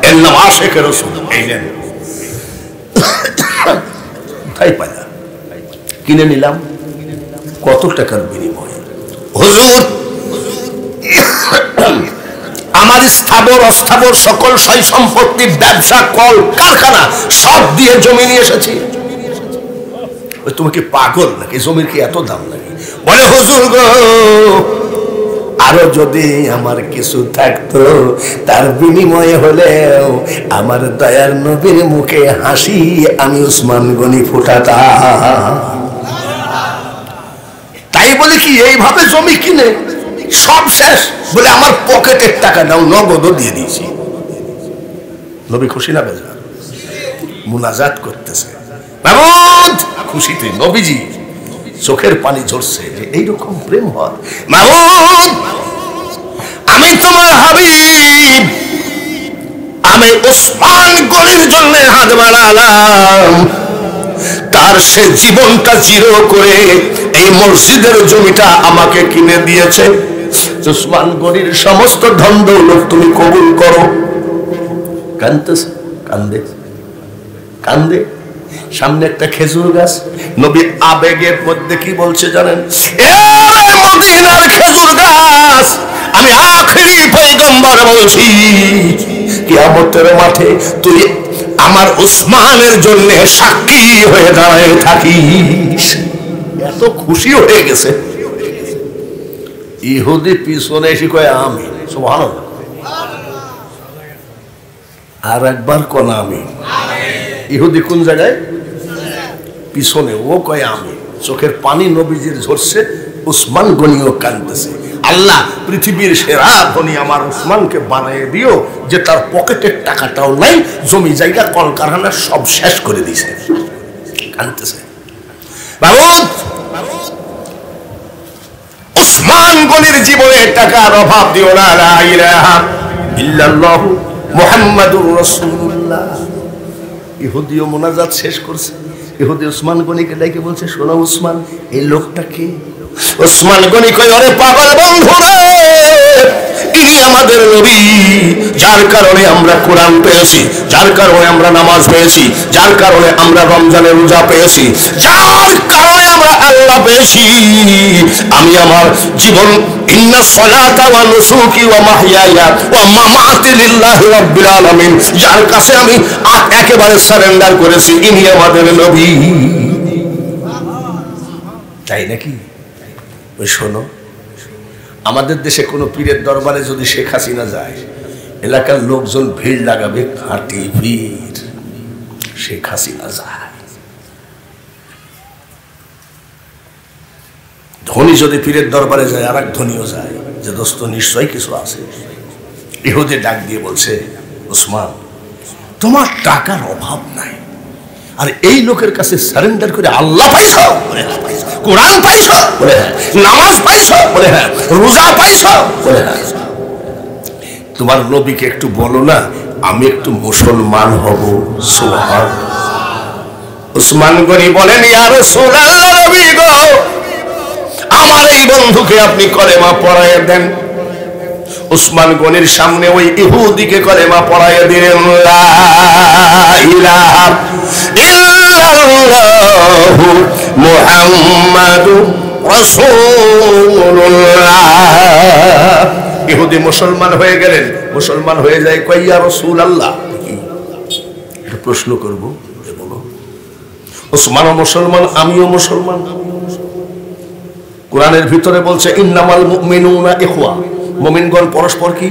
এর নাম আশিক রাসূল। এই নেন, তাই পাইলা কিনে নিলাম। কত টাকার বিনিময়ে? হুজুর আমার স্থাবর অস্থাবর সকল সয় সম্পত্তি, ব্যবসা, কল কারখানা সব দিয়ে জমি নিয়ে এসেছি। তুমি কি পাগল নাকি? জমির কি এত দাম নাকি? বলে হুজুর গো, আরো যদি আমার কিছু থাকতো, তার বিনিময়ে হলেও আমার দয়ার নবীর মুখে হাসি আমি উসমান গনি ফুটাতাম। তাই বলে কি এইভাবে জমি কিনে সব শেষ? বলে আমার পকেটের টাকা নাও, নগদও দিয়ে দিয়েছি। নবী খুশি না বেজার? মুনাজাত করতেছে মাহমুদ, খুশিতে নবীজি চোখের পানি ঝরছে যে এইরকম প্রেম হয়। মাহমুদ আমি তোমার হাবিব, আমি উসমান গনির জন্য হাত বাড়ালাম। তার সে জীবনটা জিরো করে এই মসজিদের জমিটা আমাকে কিনে দিয়েছে। উসমান গনির সমস্ত ধন দৌলত তুমি কবুল করো। কান্দতেছে, কান্দে কান্দে। সামনে একটা খেজুর গাছ। নবী আবেগের মধ্যে কি বলছে জানেন? এ মদিনার খেজুর গাছ, আমি আখেরি পয়গম্বর বলছি, কিয়ামতের মাঠে তুই আমার উসমানের জন্য সাক্ষী হয়ে দাঁড়ায় থাকিস। এত খুশি হয়ে গেছে, ইহুদি পিছনে এসে কয় আমি, সুবহানাল্লাহ। আর একবার কোন আমি, ইহুদি কোন জায়গায়? পিছনে। ও কয় আমি। চোখের পানি নবীজির ঝরছে, উসমান গনিও কাঁদতেছে, আল্লাহ পৃথিবীর সেরা ধনী আমার উসমানকে বানিয়ে দিও, যে তার পকেটের টাকাটাও নাই, জমি জায়গা কলকারখানা সব শেষ করে দিয়েছে। কাঁদতেছে। উসমান গনির জীবনে টাকার অভাব দিও না, লা ইলাহা ইল্লাল্লাহু মুহাম্মাদুর রাসূলুল্লাহ। ইহুদিও মোনাজাত শেষ করছে। ইহুদি উসমান গনিকে ডেকে বলছে, শোনো উসমান, এই লোকটা কে? উসমান গনি কই, ওরে পাগল বন্ধু রে, ইনি আমাদের নবী, যার কারণে আমরা কোরআন পেয়েছি, যার কারণে আমরা নামাজ পেয়েছি, যার কারণে আমরা রমজানের রোজা পেয়েছি, যার কারণে আমরা আল্লাহ পেয়েছি। আমি আমার জীবন, ইন্না সলাতা ওয়া নুসুকি ওয়া মাহইয়ায়া ওয়া মামাতি লিল্লাহি রাব্বিল আলামিন, যার কাছে আমি একেবারে সারেন্ডার করেছি, ইনি আমাদের নবী। তাই নাকি? ওই শোনো, আমাদের দেশে কোনো পীরের দরবারে যদি শেখ হাসিনা যায়, এলাকার লোকজন ভিড় লাগাবে, খাঁটি ভিড়। শেখ হাসিনা যায়। ধনী যদি পীরের দরবারে যায়, আর এক ধনীও যায়, যে দোস্ত নিশ্চয়ই কিছু আছে। ইহুদি ডাক দিয়ে বলছে, উসমান, তোমার টাকার অভাব নাই, আর এই লোকের কাছে সারেন্ডার করে আল্লাহ পাইছ, কোরআন পাইছ, নামাজ পাইছ, রোজা পাইছ, তোমার নবীকে একটু বলো না আমি একটু মুসলমান হব। সুবহানাল্লাহ। উসমান গনি বলেন, ইয়া রাসূলুল্লাহ, নবী গো, আমার এই বন্ধুকে আপনি কলেমা পড়ায় দেন। উসমান গনির সামনে ওই ইহুদিকে কলেমা পড়ায় দিলেন, লা ইলাহা ইল্লাল্লাহু মুহাম্মাদুর রাসূলুল্লাহ। ইহুদি মুসলমান হয়ে গেলেন। মুসলমান হয়ে যায়, কই ইয়া রাসূলুল্লাহ, একটা প্রশ্ন করব, বলো। উসমানও মুসলমান, আমিও মুসলমান। কোরআনের ভিতরে বলছে, ইন্নামাল মুমিনুনা ইখওয়া, মুমিনগণ পরস্পর কি?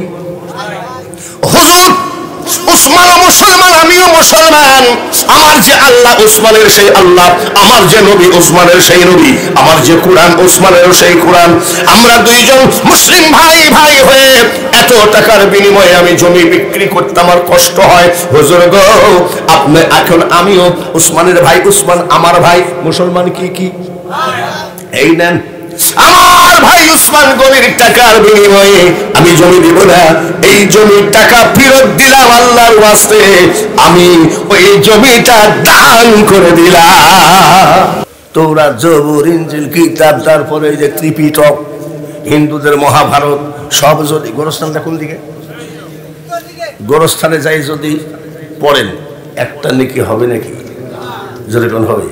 হুজুর, উসমানও মুসলমান, আমিও মুসলমান। আমার যে আল্লাহ, উসমানের সেই আল্লাহ। আমার যে নবী, উসমানের সেই নবী। আমার যে কোরআন, উসমানের সেই কোরআন। আমরা দুইজন মুসলিম ভাই ভাই হয়ে এত টাকার বিনিময়ে আমি জমি বিক্রি করতে আমার কষ্ট হয়। হুজুর গো, আপনি এখন, আমিও উসমানের ভাই, উসমান আমার ভাই, মুসলমান কি কি? এই নেন, আমার ভাই উসমান গনির টাকার বিনিময়ে আমি জমি দিব না, এই জমির টাকা ফেরত দিলাম আল্লাহর ওয়াস্তে, আমি ওই জমিটা দান করে দিলাম। তৌরাত, জবুর, ইনজিল, কিতাব, তারপরে এই যে ত্রিপিটক, হিন্দুদের মহাভারত, সব যদি গোরস্থানটা কোন দিকে? গোরস্থানে যাই যদি পড়েন, একটা নেকি হবে নাকি? যেরকম হবে।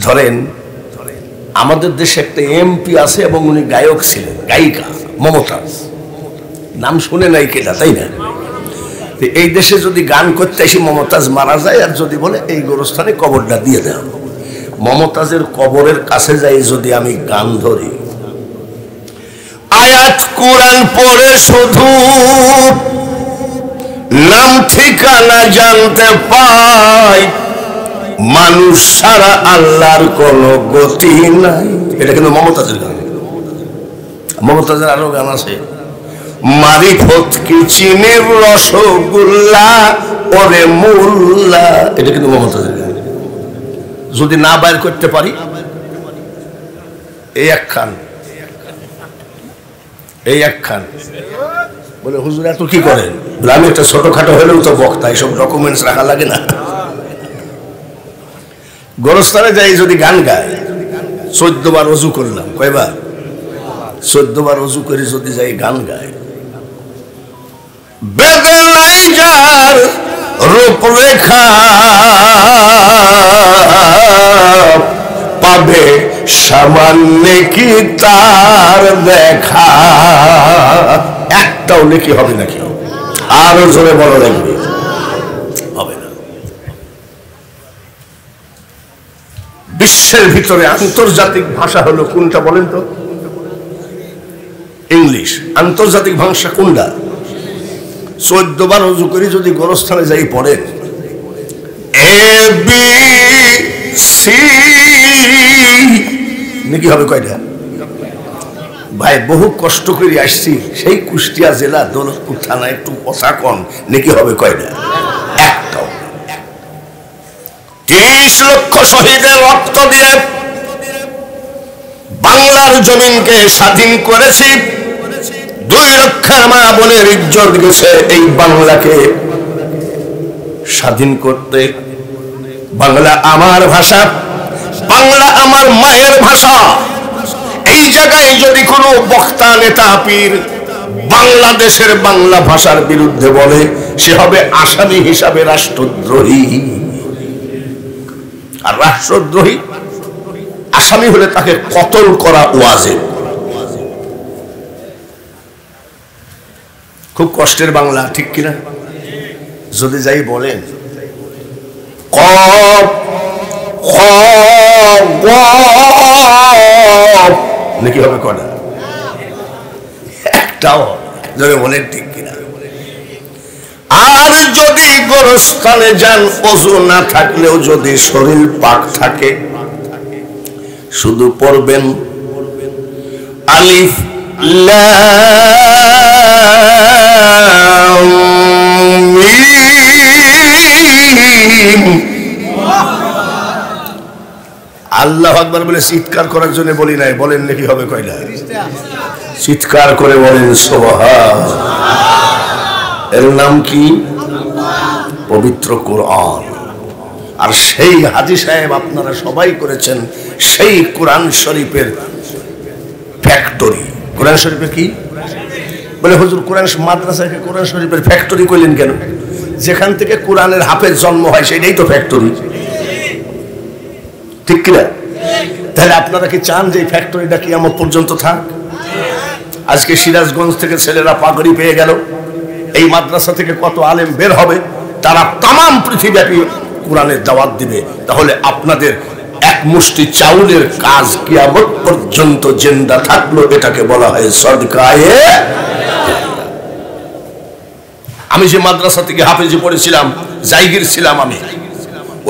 ধরেন আমাদের দেশে একটা এমপি আছে এবং উনি গায়ক ছিলেন, গায়িকা মমতাজ, নাম শুনে নাই কেটা, তাই না? এই দেশে যদি গান করতে এসে মমতাজ মারা যায়, আর যদি বলে এই গোরস্থানে কবরটা দিয়ে দাও, মমতাজের কবরের কাছে যাই যদি আমি গান ধরি, আয়াত কোরআন পড়ে শুধু নাম ঠিকানা জানতে পাই, মানুষ ছাড়া আল্লাহর কোনো গতি নাই। এটা কিন্তু মমতাজের গান। মমতাজের আরো গান আছে, মারিফত কি চিনির রসগোল্লা ওরে মোল্লা, এটা কিন্তু মমতাজের গান। যদি না বাইর করতে পারি, এই একখান, এই একখান বলে, হুজুর এত কি করেন? আমি একটা ছোটখাটো হলেও তো বক্তা, এইসব ডকুমেন্টস রাখা লাগে না। গোরস্থানে যাই যদি গান গায়, 14 বার অজু করলাম, কয়বার? 14 বার অজু করে যদি যাই গান গায়, বেদে নাই যার রূপরেখা, পাবে সামান্য কি তার দেখা। একটাও নেকি হবে নাকি? আরো জোরে বড় লাগবে, হবে না। বিশ্বের ভিতরে আন্তর্জাতিক ভাষা হলো কোনটা বলেন তো? ইংলিশ। আন্তর্জাতিক ভাষা কোনটা? 14 বার রুজু করে যদি গোরস্থানে যাই পড়েন ABC নাকি হবে কয়টা? ভাই বহু কষ্ট করে আসছি সেই কুষ্টিয়া জেলা দৌলতপুর থানা, একটু কথা কন, নাকি হবে কয়টা? একটাও। 30 লক্ষ শহীদের রক্ত দিয়ে বাংলার জমিনকে স্বাধীন করেছি। 2 লক্ষের মা বোনের ইজ্জত গেছে এই বাংলাকে স্বাধীন করতে। বাংলা আমার ভাষা, বাংলা আমার মায়ের ভাষা। এই জায়গায় যদি কোনো বক্তা নেতা পীর বাংলাদেশের বাংলা ভাষার বিরুদ্ধে বলে, সে হবে আসামি হিসাবে রাষ্ট্রদ্রোহী। আর রাষ্ট্রদ্রোহী আসামি হলে তাকে কতল করা ওয়াজিব। খুব কষ্টের বাংলা, ঠিক কিনা? যদি যাই বলেন নাকি হবে কটা? একটাও যদি বলেন, ঠিক কিনা? আর যদি গোরস্থানে যান, ওযু না থাকলেও যদি শরীর পাক থাকে, শুধু পড়বেন আলিফ লাম মিম। আল্লাহু আকবার বলে চিৎকার করার জন্য বলি নাই, বলেন নাকি হবে কয়টা? চিৎকার করে বলেন সুবহান। এর নাম কি? পবিত্র কোরআন। আর সেই হাজী সাহেব আপনারা সবাই করেছেন সেই কোরআন শরীফের ফ্যাক্টরি। কোরআন শরীফের কি বলে? হুজুর কোরআন মাদ্রাসাকে কোরআন শরীফের ফ্যাক্টরি কইলেন কেন? যেখান থেকে কোরআনের হাফেজ জন্ম হয় সেটাই তো ফ্যাক্টরি, ঠিক কিনা? তাহলে আপনারা কি চান যে এই ফ্যাক্টরিটা কিয়ামত পর্যন্ত থাক? আজকে সিরাজগঞ্জ থেকে ছেলেরা পাগড়ি পেয়ে গেল, এই মাদ্রাসা থেকে কত আলেম বের হবে, তারা তামাম পৃথিবীব্যাপী কোরআনের দাওয়াত দিবে। তাহলে আপনাদের এক মুষ্টি চাউলের কাজ কিয়ামত পর্যন্ত জিন্দা থাকলো, এটাকে বলা হয় সদকায়ে। আমি যে মাদ্রাসা থেকে হাফেজি পড়েছিলাম, জায়গির ছিলাম আমি,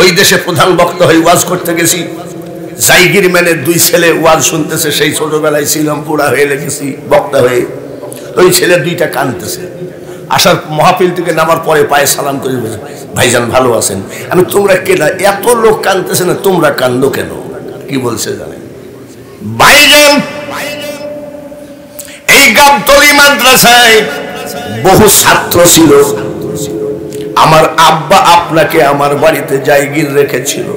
ওই দেশে প্রধান বক্তা হয়ে ওয়াজ করতে গেছি। জায়গির মানে 2 ছেলে ওয়াজ শুনতেছে, সেই ছোটবেলায় ছিলাম, পুরা হয়ে লেগেছি বক্তা হয়ে। ওই ছেলে 2টা কাঁদতেছে। আসার মাহফিল থেকে নামার পরে পায়ে সালাম করে বলছে, ভাইজান ভালো আছেন? আমি, তোমরা কেনা এত লোক কাঁদতেছে না, তোমরা কান্দো কেন? কি বলছে জানেন? ভাইজান এই গাবতলী মাদ্রাসায় বহু ছাত্র ছিল। আমার আব্বা আপনাকে আমার বাড়িতে জায়গির রেখেছিল।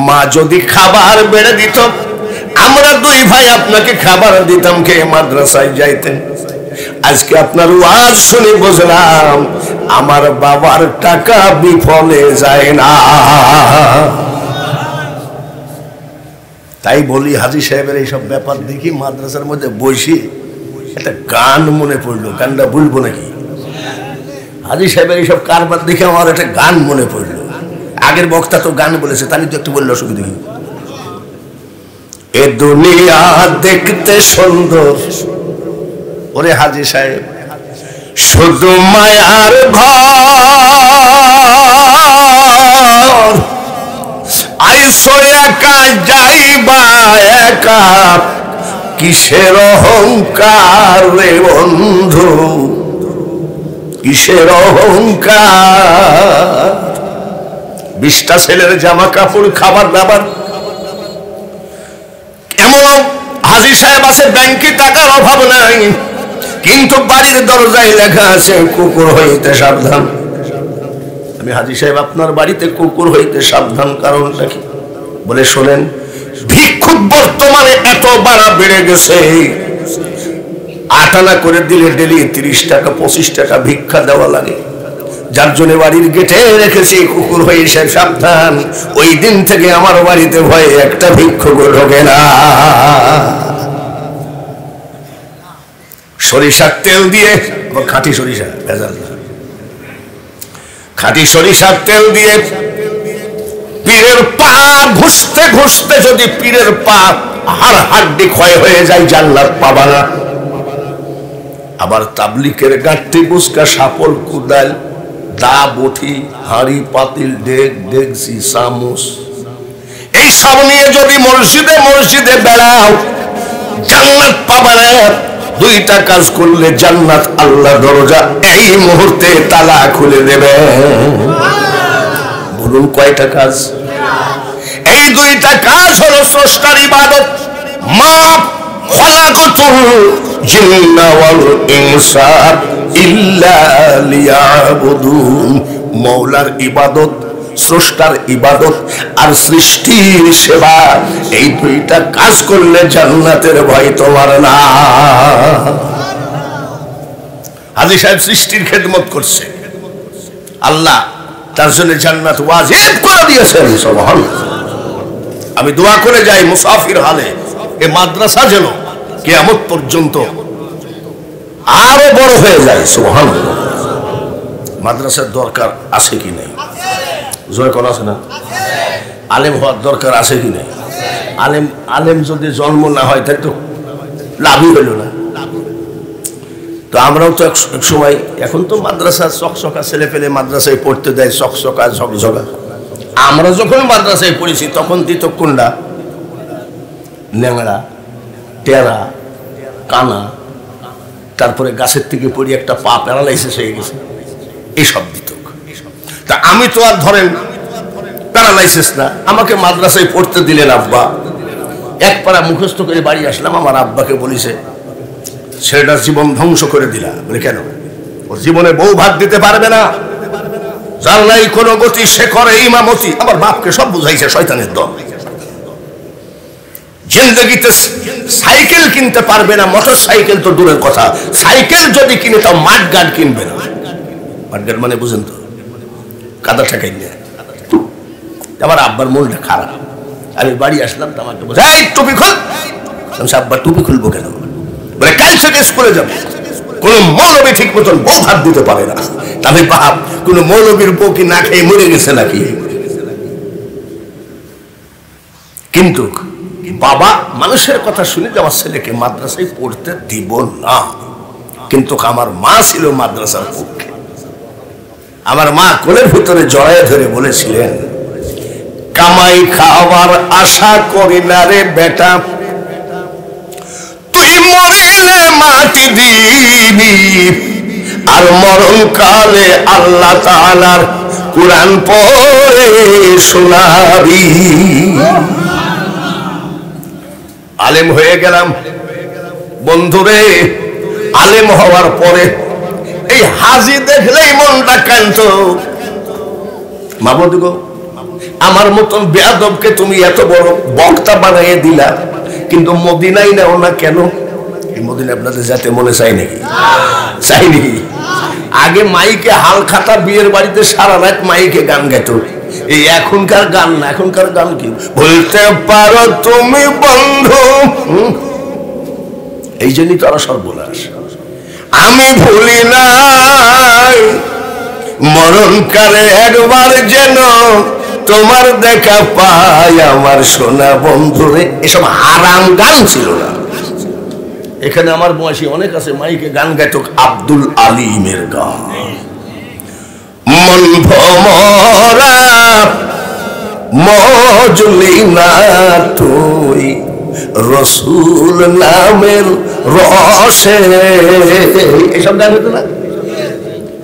মা যদি খাবার বেড়ে দিত, আমরা 2 ভাই আপনাকে খাবার দিতাম, খেয়ে মাদ্রাসায় যাইতেন। আজকে আপনার ওয়াজ শুনে বুঝলাম আমার বাবার টাকা বিফলে যায় না। তাই বলি, হাজী সাহেবের এইসব ব্যাপার দেখি মাদ্রাসার মধ্যে বসি, একটা গান মনে পড়লো। গানটা বলবো নাকি? হাজী সাহেবের এইসব কারবার দেখে আমার একটা গান মনে পড়লো। আগের বক্তা তো গান বলেছে, তাই তো একটু বললে অসুবিধা কি? এ দুনিয়া দেখতে সুন্দর, ওরে হাজী সাহেব শুধু মায়ার ঘর। আইসো একা যাইবা একা, কিসের অহংকার রে বন্ধু, কিসের অহংকার। 20টা ছেলের জামা কাপড়, খাবার দাবার। এমন হাজী সাহেব আছে ব্যাংকে টাকার অভাব নাই, কিন্তু বাড়ির দরজায় লেখা আছে কুকুর হইতে সাবধান। আমি, হাজী সাহেব আপনার বাড়িতে কুকুর হইতে সাবধান, কারণটা কি? বলে শোনেন, ভিক্ষুক বর্তমানে এত বাড়া বেড়ে গেছে, 8 আনা করে দিলে ডেলি 30 টাকা 25 টাকা ভিক্ষা দেওয়া লাগে। যার জন্য বাড়ির গেটে রেখেছি কুকুর হয়ে সাবধান। ওই দিন থেকে আমার বাড়িতে ভয়ে একটা ভিক্ষুক ঢোকে না। সরিষার তেল দিয়ে, খাঁটি সরিষা, ভেজাল না, খাঁটি সরিষার তেল দিয়ে পীরের পা ঘুষতে ঘুষতে যদি পীরের পা হাড় হাড্ডি ক্ষয় হয়ে যায়, জান্নাত পাবা না। আবার তাবলিকের গাঁটটি বুসকা সাপল কুদাল দা বঠি হাঁড়ি পাতিল ডেক ডেকচি চামচ এই সব নিয়ে যদি মসজিদে মসজিদে বেড়াও, জান্নাত পাবা না। দুইটা কাজ করলে জান্নাত আল্লাহ দরজা এই মুহূর্তে তালা খুলে দেবে। বলুন কয়টা কাজ? এই দুইটা কাজ হলো স্রষ্টার ইবাদত। মা খালাকাতুল জিন্না ওয়াল ইনসা ইল্লা লিয়াবুদুন। মওলার ইবাদত, স্রষ্টার ইবাদত আর সৃষ্টির সেবা, এই দুইটা কাজ করলে জান্নাতের ভয় তোমার না। হাজী সাহেব সৃষ্টির খেদমত করছে, আল্লাহ তার জন্য জান্নাত ওয়াজিব করে দিয়েছেন। সুবহানাল্লাহ। আমি দোয়া করে যাই মুসাফির হালে এই মাদ্রাসা যেন কিয়ামত পর্যন্ত আরো বড় হয়ে যায়। সুবহানাল্লাহ। মাদ্রাসার দরকার আছে কি নাই? জয় করা আছে না? আলেম হওয়ার দরকার আছে কি নাই? আলেম যদি জন্ম না হয় তাই তো লাভই হইল না। তো আমরাও তো এক সময়, এখন তো মাদ্রাসা চকচকা ছেলে পেলে মাদ্রাসায় পড়তে দেয়, চকচকা ঝকঝকা। আমরা যখন মাদ্রাসায় পড়েছি তখন দিত কুন্ডা, ন্যাংড়া, টেরা, কানা, তারপরে গাছের থেকে পড়ে একটা পা প্যারালাইসিস হয়ে গেছে, এইসব দিত। তা আমি তো আর ধরেন প্যারালাইসিস না, আমাকে মাদ্রাসায় পড়তে দিলেন আব্বা। এক পারা মুখস্থ করে বাড়ি আসলাম, আমার আব্বাকে বলিছে ছেলেটার জীবন ধ্বংস করে দিলা। বলে কেন? ওর জীবনে বউ ভাত দিতে পারবে না, যার নাই কোনো গতি সে করে ইমামতি। আমার বাপকে সব বুঝাইছে শয়তানের দল। জিন্দগিতে সাইকেল কিনতে পারবে না, মোটর সাইকেল তো দূরের কথা, সাইকেল যদি কিনে তাও মাঠগার্ড কিনবে না। মাঠগার্ড মানে বুঝেন তো, কাদা ঠেকাই নিয়ে। আমার আব্বার মনটা খারাপ। আমি বাড়ি আসলাম তো আমাকে বলছে এই টুপি খুল। আব্বা টুপি খুলবো কেন? বলে কাল থেকে স্কুলে যাবো। কোন মৌলবী ঠিক মতন বউ ভাত দিতে পারে না। তাহলে বাপ কোন মৌলবীর বউ কি না খেয়ে মরে গেছে নাকি? কিন্তু বাবা মানুষের কথা শুনে যে আমার ছেলেকে মাদ্রাসায় পড়তে দিব না, কিন্তু আমার মা ছিল মাদ্রাসার পক্ষে। আমার মা কোলের ভিতরে জড়ায় ধরে বলেছিলেন, কামাই খাওয়ার আশা করি না রে বেটা, তুই মরিলে মাটি দিবি আর মরণকালে আল্লাহ তাআলার কুরআন পড়ে শোনাবি। আলেম হয়ে গেলাম বন্ধুরে। আলেম হওয়ার পরে এই হাজি দেখলেই মনটা কান্ত। মাবুদ গো, আমার মতন বেয়াদবকে তুমি এত বড় বক্তা বানিয়ে দিলা, কিন্তু মদিনায় নাও না কেন? এই মদিনা আপনাদের যাতে মনে চাই নাকি? চাইনি। আগে মাইকে হাল খাতা বিয়ের বাড়িতে সারা রাত মাইকে গান গাইতো। এই এখনকার গান না, এখনকার গান কি বলতে পারো তুমি বন্ধু, এই জন্যই তারা সর্বনাশ। আমি ভুলি নাই মরণকালে একবার যেন তোমার দেখা পাই আমার সোনা বন্ধুরে। এসব হারাম গান ছিল না। এখানে আমার বয়সী অনেক আছে, মাইকে গান গাইত আব্দুল আলিমের গান। মন ভমরা মজলি না তুই রসুল নামের রসে, এসব গান হতো না।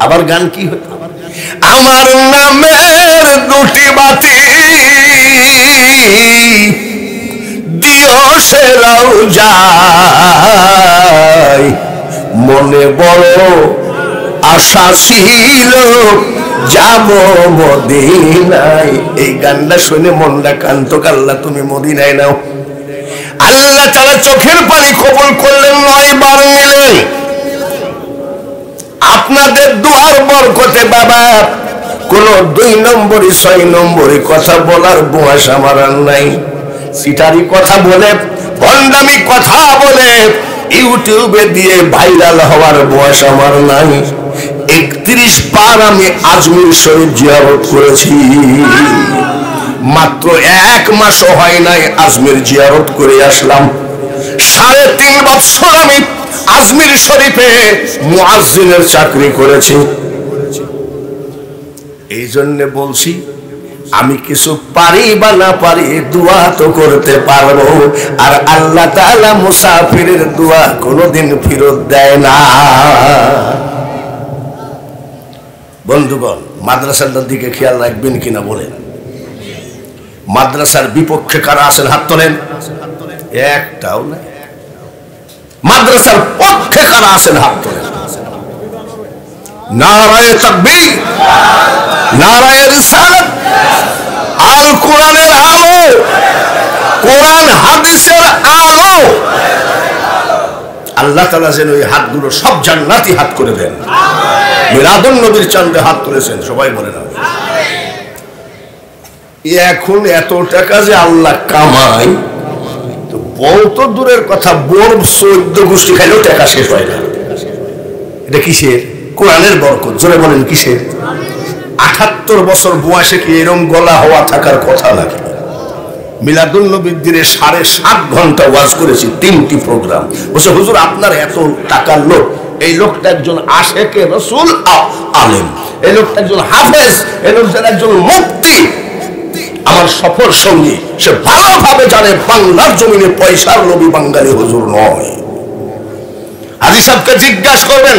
আবার গান কি হতো? আমার নামের দুটি বাতি দিও সে রওজায়, মনে বড় আশা ছিল যাব মদিনায়। এই গানটা শুনে মনটা কান্ত। আল্লাহ তুমি মদিনায় নাও। আল্লাহ তাআলা চোখের পানি কবুল করলেন, 9 বার নিলেন। আপনাদের দুয়ার বরকতে বাবা কোন 2 নম্বরই 6 নম্বরই কথা বলার বয়স আমার আর নাই। সিটারি কথা বলে, ভণ্ডামি কথা বলে ইউটিউবে দিয়ে ভাইরাল হওয়ার বয়স আমার নাই। 31 বার আমি আজমির শরীফ জিয়ারত করেছি। মাত্র 1 মাসও হয় নাই আজমির জিয়ারত করে আসলাম। 3.5 বছর আমি আজমির শরীফে মুয়াজ্জিনের চাকরি করেছি। এই জন্য বলছি, আমি কিছু পারি বা না পারি, দোয়া তো করতে পারবো। আর আল্লাহ তাআলা মুসাফিরের দোয়া কোনোদিন ফেরত দেয় না। বন্ধুগণ, মাদ্রাসার দিকে খেয়াল রাখবেন কিনা বলেন। মাদ্রাসার বিপক্ষে কারা আছেন? হাত তোলেন। একটাও না। মাদ্রাসার পক্ষে কারা আছেন? হাত তোলেন। নারায়ে তাকবীর, নারায়ে রিসালাত, আল কোরআনের আলো, কোরআন হাদিসের আলো। আল্লাহ তাআলা যেন এই হাতগুলো সব জান্নাতি হাত করে দেন। মিলাদুন নবীর চাঁদে হাত তুলেছেন, সবাই বলেন এখন এত টাকা যে আল্লাহ কামায়, তো বউ তো দূরের কথা, বোর 14 গোষ্ঠী খাইলেও টাকা শেষ হয় না। এটা কিসের? কোরআনের বরকত। জোরে বলেন কিসের? 78 বছর বয়সে কি এরকম গলা হওয়া থাকার কথা নাকি? মিলাদুন নবীর দিনে 7.5 ঘন্টা ওয়াজ করেছি, 3টি প্রোগ্রাম। বলছে হুজুর আপনার এত টাকার লোক, এই লোকটা একজন আশেকে রাসূল আলেম, এই লোকটা একজন হাফেজ, এই লোকটা একজন মুফতি, আমার সফর সঙ্গী। সে ভালোভাবে জানে বাংলার জমিনে পয়সার নবী বাঙালি হুজুর নয়। হাজী সাহেবকে জিজ্ঞাসা করবেন,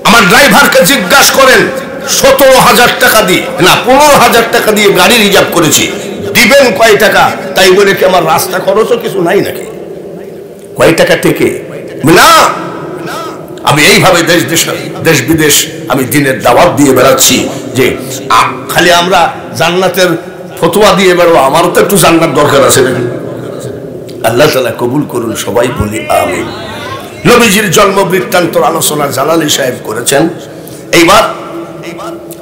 আমার ড্রাইভারকে জিজ্ঞাসা করেন, 17,000 টাকা দিয়ে না 15,000 টাকা দিয়ে গাড়ি রিজার্ভ করেছি, দিবেন কয় টাকা? তাই বলে কি আমার রাস্তা খরচও কিছু নাই নাকি? কয় টাকা থেকে না, আমি এইভাবে দেশ বিদেশ আমি দিনের দাওয়াত দিয়ে বেড়াচ্ছি যে খালি আমরা জান্নাতের ফতোয়া দিয়ে বেরো, আমারও তো একটু জান্নাত দরকার আছে নাকি? আল্লাহ তাআলা কবুল করুন, সবাই বলি আমিন। নবীজির জন্ম বৃত্তান্তর আলোচনা জালালী সাহেব করেছেন। এইবার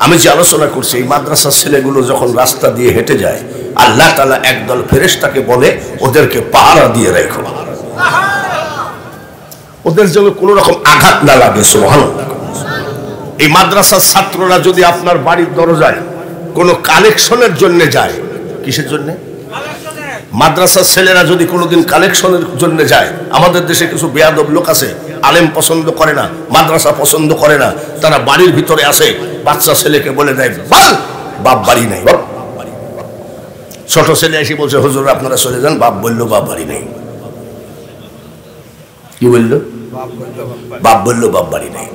আমি যে আলোচনা করছি, এই মাদ্রাসার ছেলেগুলো যখন রাস্তা দিয়ে হেঁটে যায়, আল্লাহ তাআলা একদল ফেরেশতাকে বলে ওদেরকে পাহারা দিয়ে রাখো, ওদের যেন কোনো রকম আঘাত না লাগে। সুবহানাল্লাহ। এই মাদ্রাসার ছাত্ররা যদি আপনার বাড়ির দরজায় কোনো কালেকশনের জন্য যায়, কিসের জন্য? মাদ্রাসার ছেলেরা যদি কোনোদিন কালেকশনের জন্য যায়, আমাদের দেশে কিছু বেয়াদব লোক আছে, আলেম পছন্দ করে না, মাদ্রাসা পছন্দ করে না, তারা বাড়ির ভিতরে আসে, বাচ্চা ছেলেকে বলে দেয় বল বাপ বাড়ি নাই। ছোট ছেলে এসে বলছে হুজুর আপনারা চলে যান, বাপ বললো বাপ বাড়ি নেই। কি বললো? বাপ বললো বাপ বাড়ি নেই।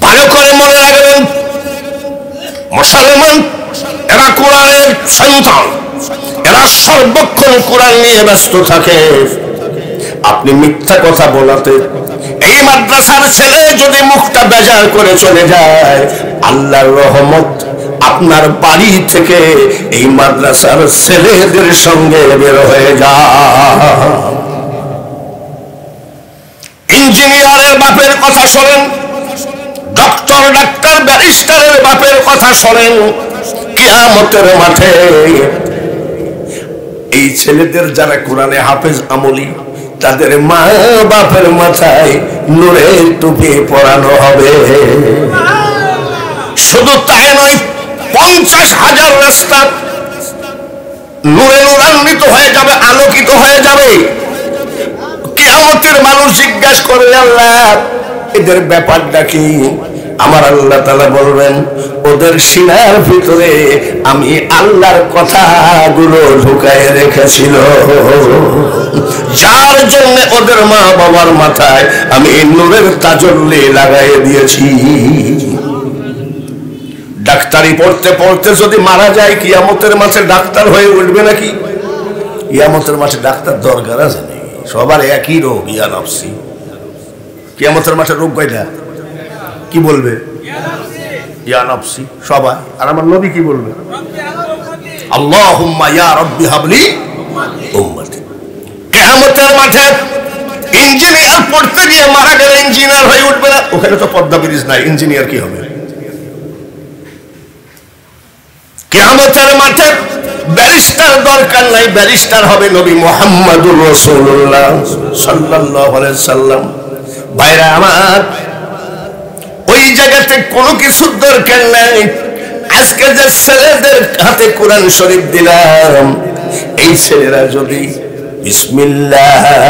ভালো করে মনে রাখবেন, মুসলমান এরা কোরআনের সন্তান, এরা সর্বক্ষণ কোরআন নিয়ে ব্যস্ত থাকে। আপনি মিথ্যা কথা বলাতে এই মাদ্রাসার ছেলে যদি মুখটা বেজার করে চলে যায়, আল্লাহর রহমত আপনার বাড়ি থেকে এই মাদ্রাসার ছেলেদের সঙ্গে বের হয়ে যায়। ইঞ্জিনিয়ারের বাপের কথা শোনেন, ডক্টর ডাক্তার ব্যারিস্টারের বাপের কথা শোনেন, কিয়ামতের মাঠে এই ছেলেদের যারা কোরআনে হাফেজ আমলি, তাদের মা বাপের মাথায় নূরের টুপি পরানো হবে। শুধু তাই নয়, 50,000 রাস্তা নূরে নূরান্বিত হয়ে যাবে, আলোকিত হয়ে যাবে। কিয়ামতের মানুষ জিজ্ঞাসা করবে আল্লাহ এদের ব্যাপারটা কি? আমার আল্লাহ তাআলা বলবেন ওদের সিনার ভিতরে আমি আল্লাহর কথাগুলো ঢুকায় রেখেছিল, যার জন্য ওদের মা বাবার মাথায় আমি নূরের তাজল্লি লাগাই দিয়েছি। ডাক্তারি পড়তে পড়তে যদি মারা যায়, কিয়ামতের মাঠে ডাক্তার হয়ে উঠবে নাকি? কিয়ামতের মাঠে ডাক্তার দরকার আছে নাকি? সবার একই রোগ, ইয়া নফসি। কিয়ামতের মাঠে রোগ কয়টা? কি বলবে? ইয়া নফসি সবাই। আর আমার নবী কি বলবে? আল্লাহুম্মা ইয়া রাব্বি হাবলি উম্মতি। কিয়ামতের মাঠে ইঞ্জিনিয়ার পড়তে গিয়ে মারা গেলে ইঞ্জিনিয়ার হয়ে উঠবে না? ওখানে তো পদ্মা ব্রিজ নাই, ইঞ্জিনিয়ার কি হবে? কিয়ামতের মাঠে ব্যারিস্টার দরকার নাই, ব্যারিস্টার হবে নবী মুহাম্মদুর রাসূলুল্লাহ সাল্লাল্লাহু আলাইহি সাল্লাম। ভাইরা আমার, ওই জায়গাতে কোনো কিছু দরকার নাই। আজকে যে ছেলেদের হাতে কোরআন শরীফ দিলাম, এই ছেলেরা যদি বিসমিল্লাহির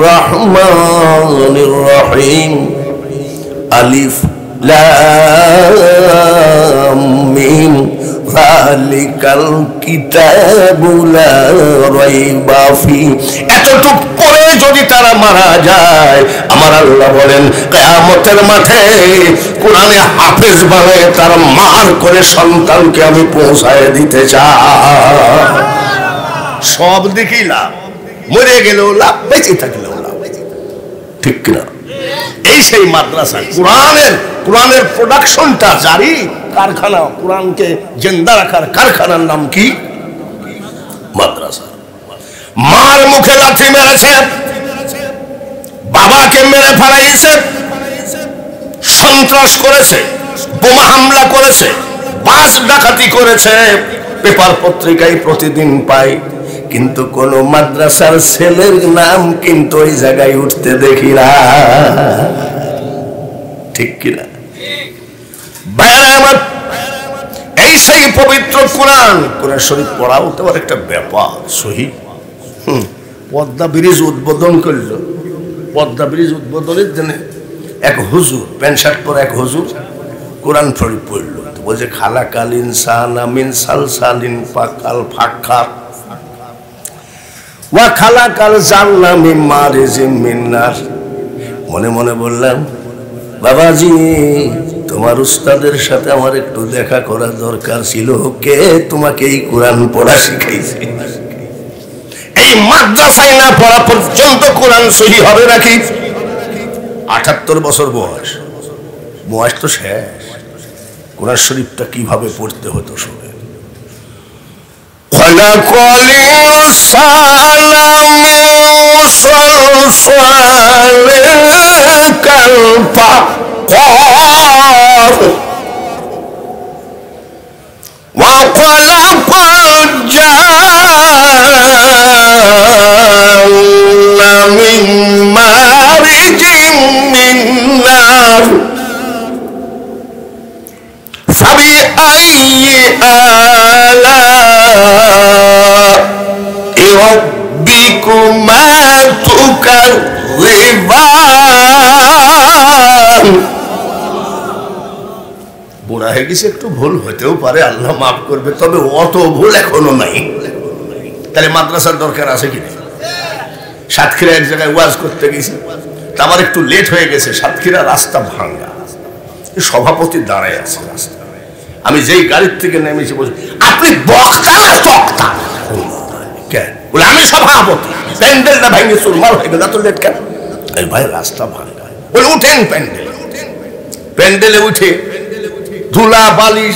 রহমানির রহিম আলিফ লাম মিম যালিকাল কিতাবু লা রাইবা ফি, এতটুক পরে যদি তারা মারা যায়, আমার আল্লাহ বলেন কিয়ামতের মাঠে কোরআনে হাফেজ বানায় তার মার করে সন্তানকে আমি পৌঁছায় দিতে চাই। সব দিকেই লাভ, মরে গেলেও লাভ, বেঁচে থাকলেও লাভ, ঠিক না? এই সেই মাদ্রাসা, কোরআনের প্রোডাকশনটা জারি কারখানা, কোরআনকে জিন্দা রাখার কারখানার নাম কি? মাদ্রাসা। মার মুখে লাথি মেরেছে, বাবাকে মেরে ফেলাইছে, সন্ত্রাস করেছে, বোমা হামলা করেছে, বাস ডাকাতি করেছে, পেপার পত্রিকায় প্রতিদিন পাই, কিন্তু কোন মাদ্রাসার ছেলের নাম কিন্তু ওই জায়গায় উঠতে দেখি না, ঠিক কিনা? এই সেই পবিত্র কোরআন শরীফ পড়াও তো একটা ব্যাপার। সহি পদ্মা ব্রিজ উদ্বোধন করলো, পদ্মা ব্রিজ উদ্বোধনের জন্য এক হুজুর, প্যান্ট শার্ট পরে এক হুজুর কোরআন শরীফ পড়লো, বলছে খালাকাল ইনসানা মিন সালসালিন ফাকাল ফাক্কার ওয়া খালাকাল জান্না মিন মারিজিম মিন নার। মনে মনে বললাম, বাবাজি তোমার উস্তাদের সাথে আমার একটু দেখা করা দরকার ছিল, কে তোমাকে এই কোরআন পড়া শিখাইছে? এই মাদ্রাসায় না পড়া পর্যন্ত কোরআন সহি হবে নাকি? ৭৮ বছর বয়স, বয়স তো শেষ। কোরআন শরীফটা কিভাবে পড়তে হতো শুনে। বুড়া হয়ে গেছে, একটু ভুল হতেও পারে, আল্লাহ মাফ করবে, তবে অত ভুল এখনো নাই। তাহলে মাদ্রাসার দরকার আছে কিনা? সাতক্ষীরা এক জায়গায় ওয়াজ করতে গেছি, আমার একটু লেট হয়ে গেছে, সাতক্ষীরা রাস্তা ভাঙ্গা, সভাপতি দাঁড়ায় আছে রাস্তা, আমি যেই গাড়ির থেকে নেমেছি বলছি, আপনি বক্তা না তক্তা? বলে আমি সভাপতি। প্যান্ডেলটা ভেঙে চুরমার হয়ে গেল, এত লেট কেন? ভাই রাস্তা ভাঙ্গা। বলে উঠেন প্যান্ডেল। প্যান্ডেলে উঠে ধুলা বালি,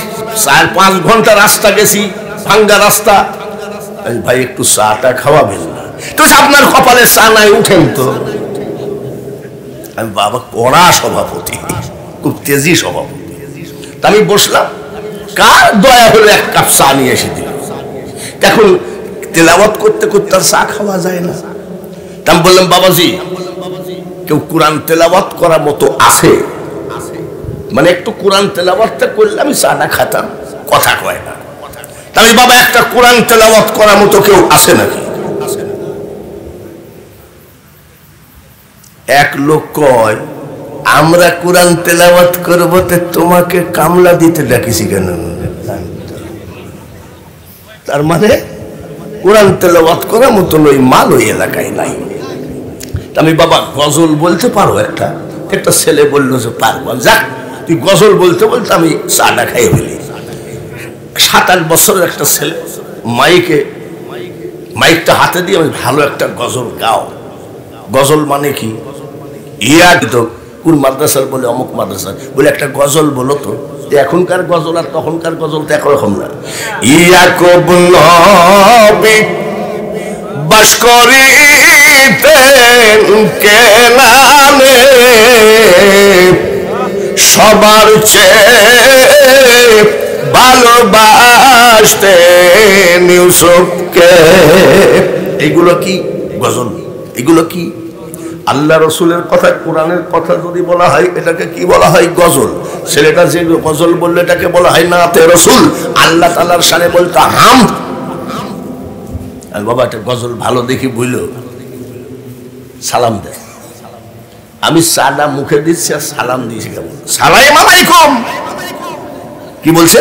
৪-৫ ঘন্টা রাস্তা গেছি, ভাঙ্গা রাস্তা। ভাই একটু চাটা খাওয়াবেন না? তো আপনার কপালে চা নাই, উঠেন তো। আমি বাবা কড়া সভাপতি, খুব তেজি সভাপতি। আমি বসলাম, কার দয়া হলে এক কাপ চা নিয়ে এসে দিল। এখন তেলাওয়াত করতে করতে আর চা খাওয়া যায় না। আমি বললাম, বাবাজি কেউ কোরআন তেলাওয়াত করার মতো আছে? মানে একটু কোরআন তেলাওয়াতটা করলে আমি চাটা খাতাম, কথা কয় না। আমি বাবা একটা কোরআন তেলাওয়াত করার মতো কেউ আছে নাকি? এক লোক কয়, আমরা কোরআন তেলাওয়াত করবো, তোমাকে কামলা দিতে ডাকিছি কেন? তার মানে কোরআন তেলাওয়াত করার মতো ওই মাল ওই এলাকায় নাই। আমি বাবা গজল বলতে পারো? একটা ছেলে বললো যে পারবো। যাক, তুই গজল বলতে বলতে আমি চাটা খাই ফেলি। ৭-৮ বছরের একটা ছেলে মাইকটা হাতে দিয়ে আমি ভালো একটা গজল গাও। গজল মানে কি? ইয়া দিত কোন মাদ্রাসার বলে অমুক মাদ্রাসার বলে একটা গজল বলো তো। এখনকার গজল আর তখনকার গজল তো একরকম না। ইয়াকুব নবী বাস করিতেন কেনানে, সবার চেয়ে ভালোবাসতেন ইউসুফকে। এগুলো কি গজল? এগুলো কি আল্লাহ রসুলের কথা, কোরআনের কথা যদি বলা হয় এটাকে কি বলা হয়? গজল। ছেলেটা যে গজল বললে এটাকে বলা হয় নাতে রসুল। আল্লাহ তাআলার শানে বলতে হামদ। আর বাবা একটা গজল ভালো দেখি বুঝল, সালাম দেয়। আমি সাদা মুখে দিচ্ছি আর সালাম দিয়েছি কেমন? সালাম আলাইকুম। কি বলছে?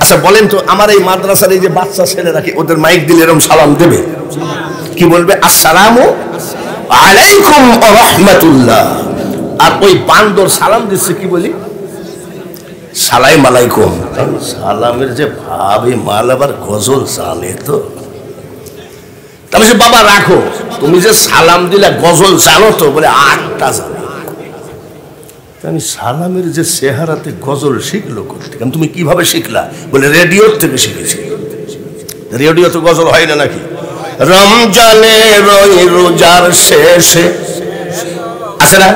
আচ্ছা বলেন তো, আমার এই মাদ্রাসার এই যে বাচ্চা ছেলেরা কি ওদের মাইক দিলে এরকম সালাম দেবে? কি বলবে? আসসালামু আলাইকুম ওয়া রাহমাতুল্লাহ। আর ওই বান্দর সালাম দিচ্ছে কি বলি? সালাম আলাইকুম। সালামের যে ভাবে মাল আবার গজল জানে তো। তাহলে সে বাবা রাখো, তুমি যে সালাম দিলে গজল জানো তো? বলে 8টা জানো। আমি সালামের যে চেহারাতে গজল শিখলো করতে, তুমি কিভাবে শিখলা? বলে রেডিওর থেকে শিখেছি। রেডিও তো গজল হয় না নাকি? রমজানের রোজার শেষে আছে না,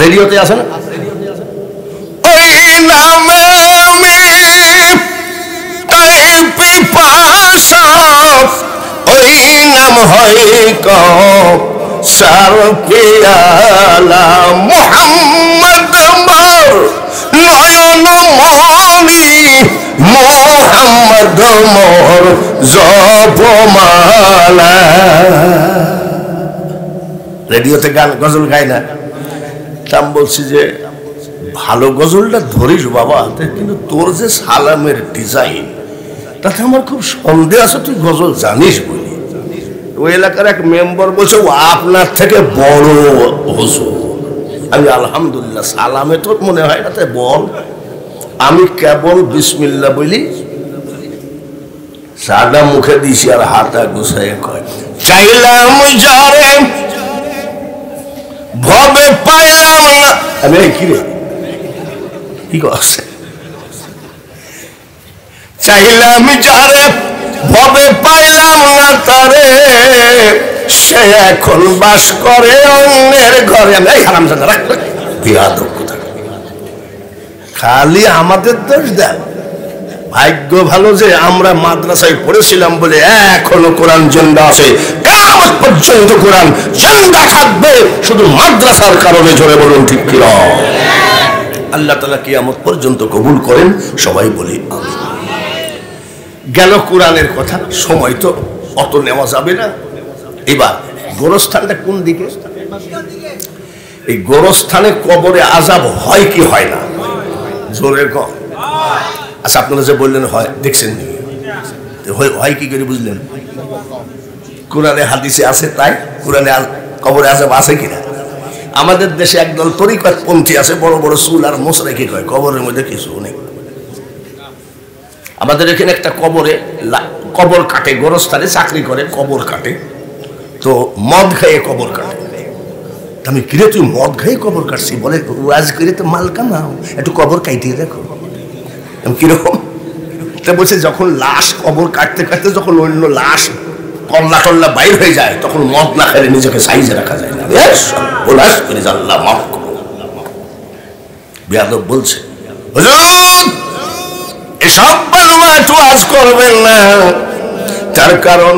রেডিওতে আছে না? ওই নামে আমি পিপাসা, ওই নাম হয় কাউসার পেয়ালা। মুহাম্মদ মোর নয়ন মনি, মুহাম্মদ মোর জপমালা। রেডিওতে গান গজল গায় না। আমি বলছি যে ভালো গজলটা ধরিস বাবা, কিন্তু তোর যে সালামের ডিজাইন তাতে আমার খুব সন্দেহ আছে তুই গজল জানিস বলি। ওই এলাকার এক মেম্বার বলছে ও আপনার থেকে বড় হুজুর। আমি আলহামদুলিল্লাহ, সালামে তোর মনে হয় না, তাই বল। আমি কেবল বিসমিল্লাহ বলি, সাদা মুখে দিছি আর হাতা গুছাইয়ে কয় চাইলাম যারে ভবে পাইলাম না। আমি কি রে কি করছে? চাইলাম যারে ভবে পাইলাম না তারে, সে এখন বাস করে অন্যের ঘরে। আমি হারামজাদা রাখ, বিয়াদব কথা। খালি আমাদের দোষ দেয়। ভাগ্য ভালো যে আমরা মাদ্রাসায় পড়েছিলাম বলে এখনো কোরআন জিন্দা আছে। কিয়ামত পর্যন্ত কোরআন জিন্দা থাকবে শুধু মাদ্রাসার কারণে। জোরে বলুন ঠিক কি? আল্লাহ তাআলা কিয়ামত পর্যন্ত কবুল করেন, সবাই বলি আমিন। গেল কোরআনের কথা, সময় তো অত নেওয়া যাবে না। এবার গোরস্থানটা কোন দিকে? এই গোরস্থানে কবরে আযাব হয় কি হয় না? জোরে কর। আচ্ছা আপনারা যে বললেন হয়, দেখছেন হয় কি করে বুঝলেন? কোরআনে হাদিসে আছে তাই? কোরআনে কবরে আযাব আছে কিনা? আমাদের দেশে একদল তরিকতপন্থী আছে, বড় বড় চুল আর মোছ রেখে কয় কবরের মধ্যে কিছু নেই। আমাদের এখানে একটা কবর কাটে, গোরস্থানে চাকরি করে, কবর কাটে। তো মদ খাইয়ে কবর কাটে। আমি কিরে তুই মদ খাইয়ে কবর কাটছি? বলে ওয়াজ করে তো মাল কামাও, একটু কবর কাটিয়ে রাখো। কিরকম? তা বলছে যখন লাশ কবর কাটতে কাটতে যখন অন্য লাশ কল্লা টল্লা বাইর হয়ে যায়, তখন মদ না খাইলে নিজেকে সাইজে রাখা যায় না। আল্লাহ মাফ করো। বেয়াদব বলছে হুজুর এসব ওয়াজ করবেন না, তার কারণ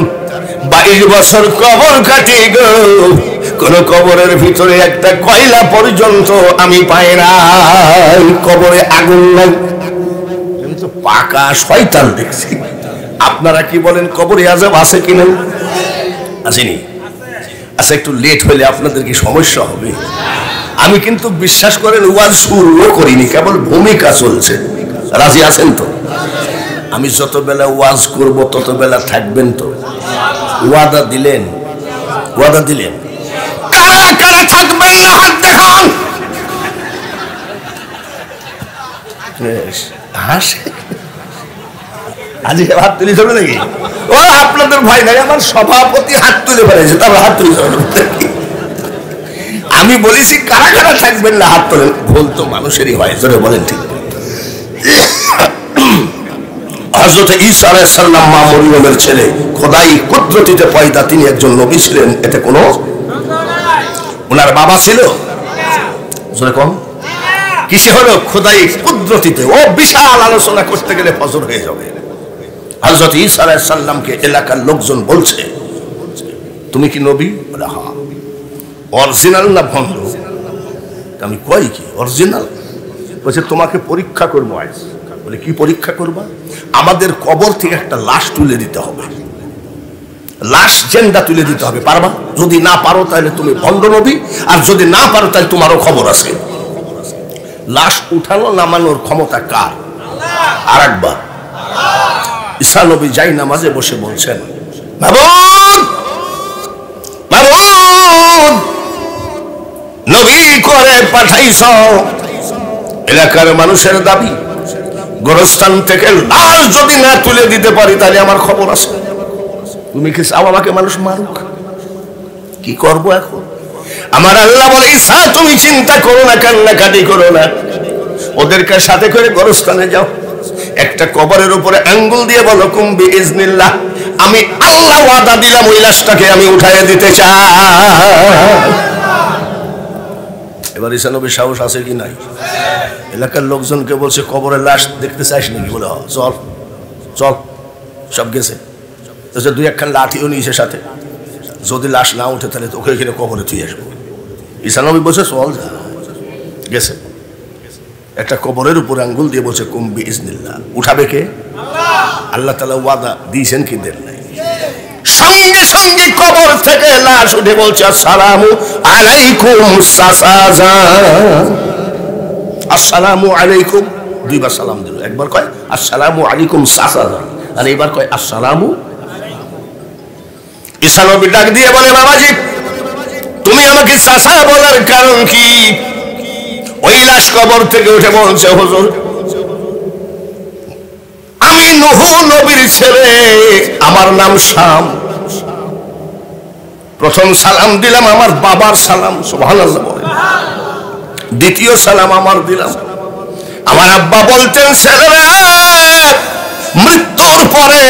22 বছর কবর কাটি গো, কোন কবরের ভিতরে একটা কয়লা পর্যন্ত আমি পাই না। কবরে আগুন নাই, আমি তো পাকা শয়তান দেখছি। আপনারা কি বলেন কবরে আযাব আছে কি না? আসেনি? আচ্ছা একটু লেট হলে আপনাদের কি সমস্যা হবে? আমি কিন্তু বিশ্বাস করেন ওয়াজ শুরুও করিনি, কেবল ভূমিকা চলছে। রাজি আছেন তো? আমি যত বেলা ওয়াজ করব তত বেলা থাকবেন তো? ওয়াদা দিলেন? ওয়াদা দিলেন? কারা কারা থাকবেন না হাত দেখান। হাসে আজকে হাত তুলে যাবে নাকি? ও আপনাদের ভয় নাই, আমার সভাপতি হাত তুলে ফেলেছে, তারপর হাত তুলে যাবে। আমি বলেছি কারা কারা থাকবেন না হাত তোলেন। ভুল তো মানুষেরই হয়, জোরে বলেন ঠিক। হযরত ঈসা আলাইহিস সালাম মা মরিয়মের ছেলে, খোদাই কুদরতিতে পয়দা, তিনি একজন নবী ছিলেন, এতে কোনো ওনার বাবা ছিল? জোরে কম। কিসে হলো? খোদাই কুদরতিতে। ও বিশাল আলোচনা করতে গেলে ফজর হয়ে যাবে। হযরত ঈসা আলাইহিস সালামকে এলাকার লোকজন বলছে তুমি কি নবী? বলে হ্যাঁ। অরিজিনাল না ভণ্ড? আমি কই কি অরিজিনাল? বলছে তোমাকে পরীক্ষা করবো আজ। বলে কি পরীক্ষা করবা? আমাদের কবর থেকে একটা লাশ তুলে দিতে হবে, লাশ জেন্দা তুলে দিতে হবে। পারবা? যদি না পারো তাহলে তুমি ভণ্ড নবী, আর যদি না পারো তাহলে তোমারও খবর আছে। লাশ উঠানো নামানোর ক্ষমতা কার? আর একবার ঈসা নবী যাই নামাজে বসে বলছেন, মাবুদ মাবুদ, নবী করে পাঠাইছ, এলাকার মানুষের দাবি গোরস্থান থেকে লাশ যদি না তুলে দিতে পারি তাহলে আমার খবর আছে। তুমি কি চাও আমাকে মানুষ মারুক? কি করবো এখন? আমার আল্লাহ বলে, ঈসা তুমি চিন্তা করো না, কান্নাকাটি করো না, ওদেরকে সাথে করে গোরস্থানে যাও, একটা কবরের উপরে আঙ্গুল দিয়ে বলো কুম বিইজনিল্লাহ, আমি আল্লাহ ওয়াদা দিলাম ওই লাশটাকে আমি উঠাইয়ে দিতে চাই। এবার ঈসা নবীর সাহস আছে কি নাই? এলাকার লোকজনকে বলছে, কবরের লাশ দেখতে চাইস নাকি? বলে চল চল, সব গেছে। দুই একখান লাঠিও নিয়েছে সাথে, যদি লাশ না উঠে তাহলে তোকে এখানে কবরে তুই আসবো। ঈসা নবী বলছে চল, গেছে। একটা কবরের উপরে আঙ্গুল দিয়ে বলছে কুম বিইজনিল্লাহ, উঠাবে কে? আল্লাহ তাআলা ওয়াদা দিয়েছেন কি দেন নাই? সঙ্গে সঙ্গে কবর থেকে লাশ উঠে বলছে আসসালামু আলাইকুম চাচা, আসসালামু আলাইকুম। দুইবার সালাম দিল, একবার কয় আসসালামু আলাইকুম চাচা, আর এবার কয় আসসালামু। ঈসা নবী ডাক দিয়ে বলে, বাবাজি তুমি আমাকে চাচা বলার কারণ কি? ওই লাশ কবর থেকে উঠে বলছে, হুজুর আমি নূহ নবীর ছেলে, আমার নাম শাম। প্রথম সালাম দিলাম আমার বাবার সালাম, সুবহানাল্লাহ বলেন। দ্বিতীয় সালাম আমার দিলাম। আমার আব্বা বলতেন, ছেলেরা মৃত্যুর পরে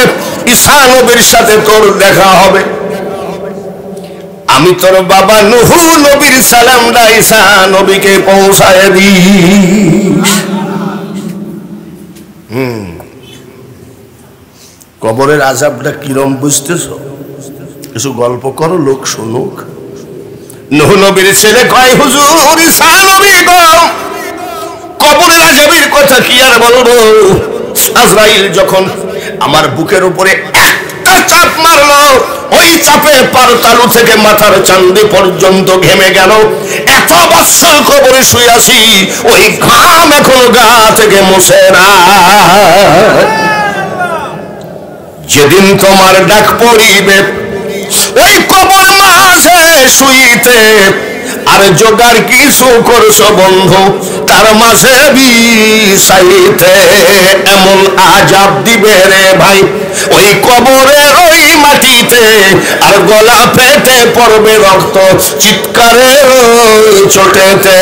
ঈসা নবীর সাথে তোর দেখা হবে। আমি তোর বাবা নূহ নবীর সালামটা ঈসা নবীকে পৌঁছায় দিস। কবরের আযাবটা কিরম বুঝতেছ? কিছু গল্প করো, লোক শুনুক। নূহ নবীর ছেলে কয়, হুজুর ঈসা নবী গো, কবরের আযাবের কথা কি আর বলবো। আজরাইল যখন আমার বুকের উপরে একটা চাপ মারলো, ওই চাপে পার তালু থেকে মাথার চান্দি পর্যন্ত ঘেমে গেল। এত বছর কবরে শুয়ে আছি, ওই ঘাম এখনো গা থেকে মুছে না। যেদিন তোমার ডাক পড়িবে ওই কবর মাঝে শুইতে, আর জোগাড় কিছু করছো বন্ধু তার মাঝে বিছাইতে, এমন আযাব দিবে রে ভাই ওই কবরের ওই মাটিতে, আর গলা ফেটে পড়বে রক্ত চিৎকারের ছোটেতে।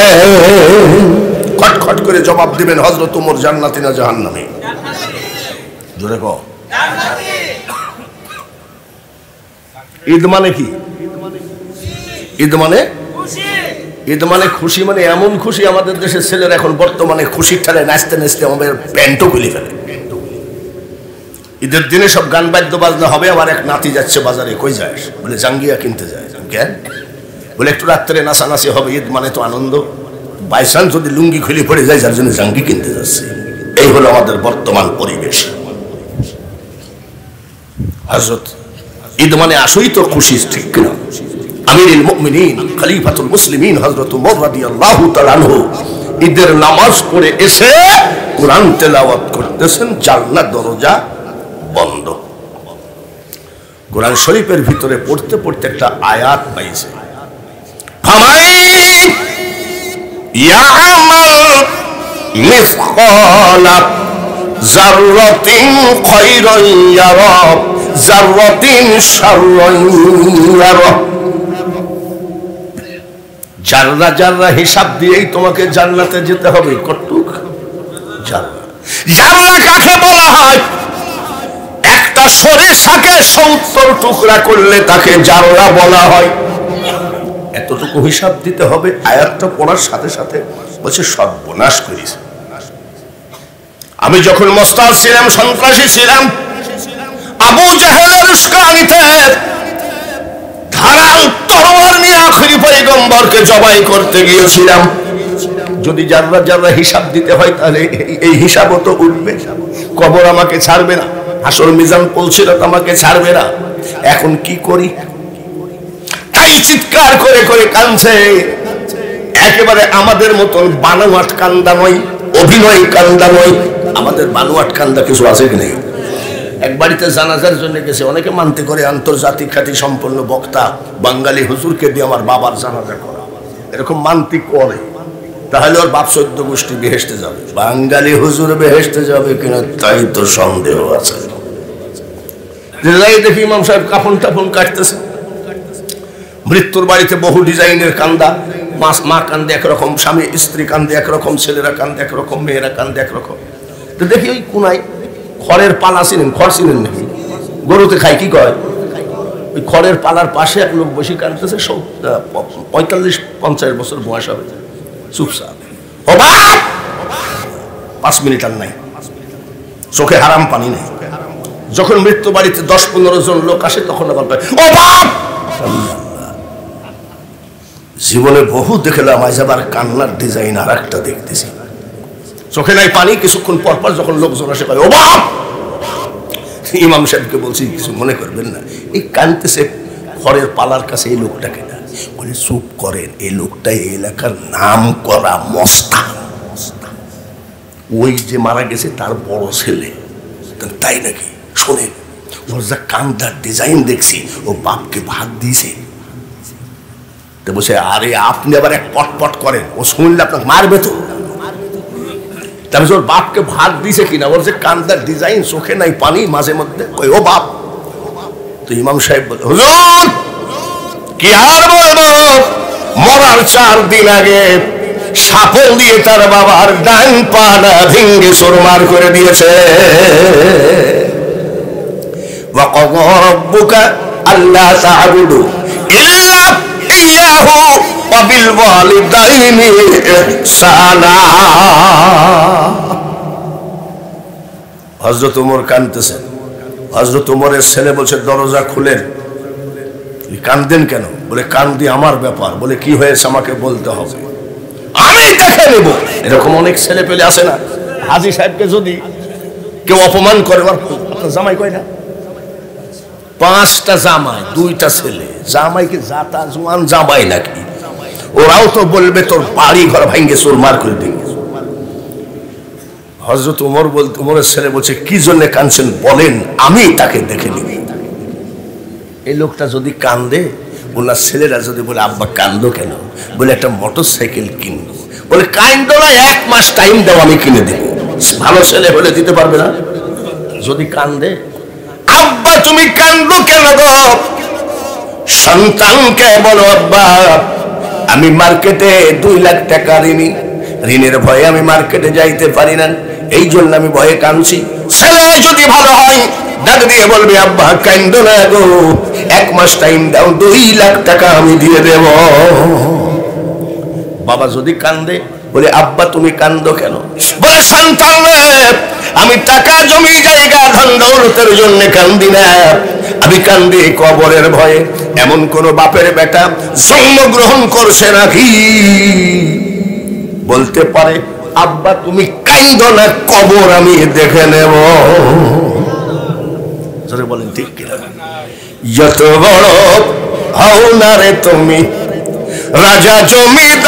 খটখট করে জবাব দিবেন, হযরত ওমর জান্নাতি না জাহান্নামী? জোরে কও। ঈদ মানে কি? ঈদ মানে ঈদ মানে খুশি, মানে এমন খুশি আমাদের দেশের ছেলেরা এখন বর্তমানে খুশির ঠালে নাচতে নাচতে আমাদের প্যান্টও খুলে ফেলে। ঈদের দিনে সব গান বাদ্য বাজনা হবে। আবার এক নাতি যাচ্ছে বাজারে, কই যাস? বলে জাঙ্গিয়া কিনতে যায়। কেন? বলে একটু রাত্রে নাচানাচি হবে, ঈদ মানে তো আনন্দ। বাইচান্স যদি লুঙ্গি খুলে পড়ে যায়, যার জন্য জাঙ্গি কিনতে যাচ্ছে। এই হলো আমাদের বর্তমান পরিবেশ। হযরত ঈদ মানে আসলেই তো খুশি, ঠিক কিনা? আমিরুল মুমিনিন খলিফাতুল মুসলিমিন হযরত ওমর রাদিয়াল্লাহু তাআলা আনহু ঈদের নামাজ পড়ে এসে কোরআন তেলাওয়াত করতেছেন, জান্নাত দরজা বন্ধ। কোরআন শরীফের ভিতরে পড়তে পড়তে একটা আয়াত পাইছে, ফামাই ইয়ামাল মিসকালা যাররাতিন খায়রান ইয়ারা যাররাতিন শাররান ইয়ারা। জাররা জাররা হিসাব দিয়েই তোমাকে জান্নাতে যেতে হবে। কতটুক জাররা? জাররা কাকে বলা হয়? একটা সরিষাকে 70 টুকরা করলে তাকে জাররা বলা হয়। এতটুকু হিসাব দিতে হবে। আয়াতটা পড়ার সাথে সাথে বলছে সর্বনাশ করিস। আমি যখন মোস্তাদ ছিলাম, সন্ত্রাসী ছিলাম, আবু জাহেলের উস্কানিতে ধারাল তরোয়ার নিয়ে আখেরি পয়গম্বরকে জবাই করতে গিয়েছিলাম। যদি যারা যারা হিসাব দিতে হয় তাহলে এই হিসাবও তো উঠবে। কবর আমাকে ছাড়বে না, হাসর মিজান পুলসিরাত আমাকে ছাড়বে না। এখন কি করি? তাই চিৎকার করে করে কাঁদছে। একেবারে আমাদের মতন বানোয়াট কান্দা নয়, অভিনয় কান্দা নয়। আমাদের বানোয়াট কান্দা কিছু আছে কি নেই? এক বাড়িতে জানাজার জন্য গেছে, অনেকে মানতে করে আন্তর্জাতিক খ্যাতি সম্পন্ন বক্তা বাঙালি হুজুরকে দিয়ে আমার বাবার জানাজা করা, এরকম মানতে করে। তাহলে ওর বাপ 14 গোষ্ঠী বেহেশতে যাবে। বাঙালি হুজুর বেহেশতে যাবে কিনা তাই তো সন্দেহ আছে। দেখি ইমাম সাহেব কাফন টাফন কাটতেছে। মৃত্যুর বাড়িতে বহু ডিজাইনের কান্দা। মা কান্দে একরকম, স্বামী স্ত্রী কান্দে একরকম, ছেলেরা কান্দে একরকম, মেয়েরা কান্দে একরকম। তো দেখি ওই কোনায় খড়ের পালা চিনেন? খড় চিনেন নাকি? গরুতে খাই কি কয়? ওই খড়ের পালার পাশে এক লোক বসে কাঁদতেছে। 45-50 বছর বয়স হবে, চুপচাপ। ও বাপ! 5 মিনিট আর নাই, চোখে হারাম পানি নেই। যখন মৃত্যু বাড়িতে 10-15 জন লোক আসে তখন আবার ও বাপ! জীবনে বহু দেখলাম, আজ আবার কান্নার ডিজাইন আর একটা দেখতেছি। চোখে নাই পানি, কিছুক্ষণ পর পর যখন লোকজন আসে ও বাপ! ইমাম সাহেবকে বলছি কিছু মনে করবেন না, এই কানতেছে খড়ের পালার কাছে এই লোকটাকে না বলে চুপ করেন, এই লোকটা এই এলাকার নাম করা মস্তান, ওই যে মারা গেছে তার বড় ছেলে। তাই নাকি? শোনেন, ওর যা কান্দার ডিজাইন দেখছি, ও বাপকে ভাগ দিয়েছে। তো বলছে আরে আপনি আবার এক পটপট করেন, ও শুনলে আপনাকে মারবে তো। তারপর ওর বাপকে ভাগ দিয়েছে কিনা, ওর যে কান্দার ডিজাইন, চোখে নাই পানি, মাঝে মধ্যে কই ও বাপ। তো ইমাম সাহেব বলে হুজুর কি আর বলবো, মরার 4 দিন আগে সাপল দিয়ে তার বাবার ডান পাটা ভেঙে চুরমার করে দিয়েছে। ওয়া ক্বাদা রাব্বুকা আল্লা তা'বুদু ইল্লা ইয়াহু ওয়া বিল ওয়ালিদাইনি ইহসানা। হযরত ওমর কাঁদতেছেন। হযরত ওমরের ছেলে বলছে দরজা খুলেন। কান্দেন কেন? বলে কান্দি আমার ব্যাপার। বলে কি হয়েছে আমাকে বলতে হবে, আমি দেখে নেব। এরকম অনেক ছেলে পেলে আসে না? হাজী সাহেবকে যদি কেউ অপমান করে, আপনার জামাই কয়টা? 5টা জামাই, 2টা ছেলে। জামাই কি জাতা জোয়ান জামাই নাকি? ওরাও তো বলবে তোর বাড়ি ঘর ভাঙ্গে চুরমার করে দিই। হযরত ওমর বলতে, ওমরের ছেলে বলছে কি জন্য কাঁদছেন বলেন, আমি তাকে দেখে নিব। এই লোকটা যদি কান্দে, ওনার ছেলেরা যদি বলে আব্বা কান্দো কেন, বলে একটা মোটরসাইকেল কিনবো। বলে কান্দো না, 1 মাস টাইম দাও, আমি কিনে দেবো। ভালো ছেলে হলে দিতে পারবে না? যদি কান্দে, আব্বা তুমি কান্দো কেন গো? সন্তানকে বলো আব্বা আমি মার্কেটে 2 লাখ টাকা ঋণের ভয়ে আমি মার্কেটে যাইতে পারি না, এই জন্য আমি ভয়ে কাঁদছি। ছেলে যদি ভালো হয় ডাক দিয়ে বলবে আব্বা কান্দো না গো, 1 মাস টাইম দাও, 2 লাখ টাকা আমি দিয়ে দেব। বাবা যদি কান্দে, বলে আব্বা তুমি কান্দো কেন? বলে সন্তান আমি টাকা জমি জায়গা ধন দৌলতের জন্য কান্দি না, আমি কান্দি কবরের ভয়ে। এমন কোন বাপের বেটা জন্মগ্রহণ করছে নাকি বলতে পারে আব্বা তুমি কান্দো না, কবর আমি দেখে নেব। বলেন ঠিক কিনা? যত বড় হও না রে তুমি রাজা জমিদার,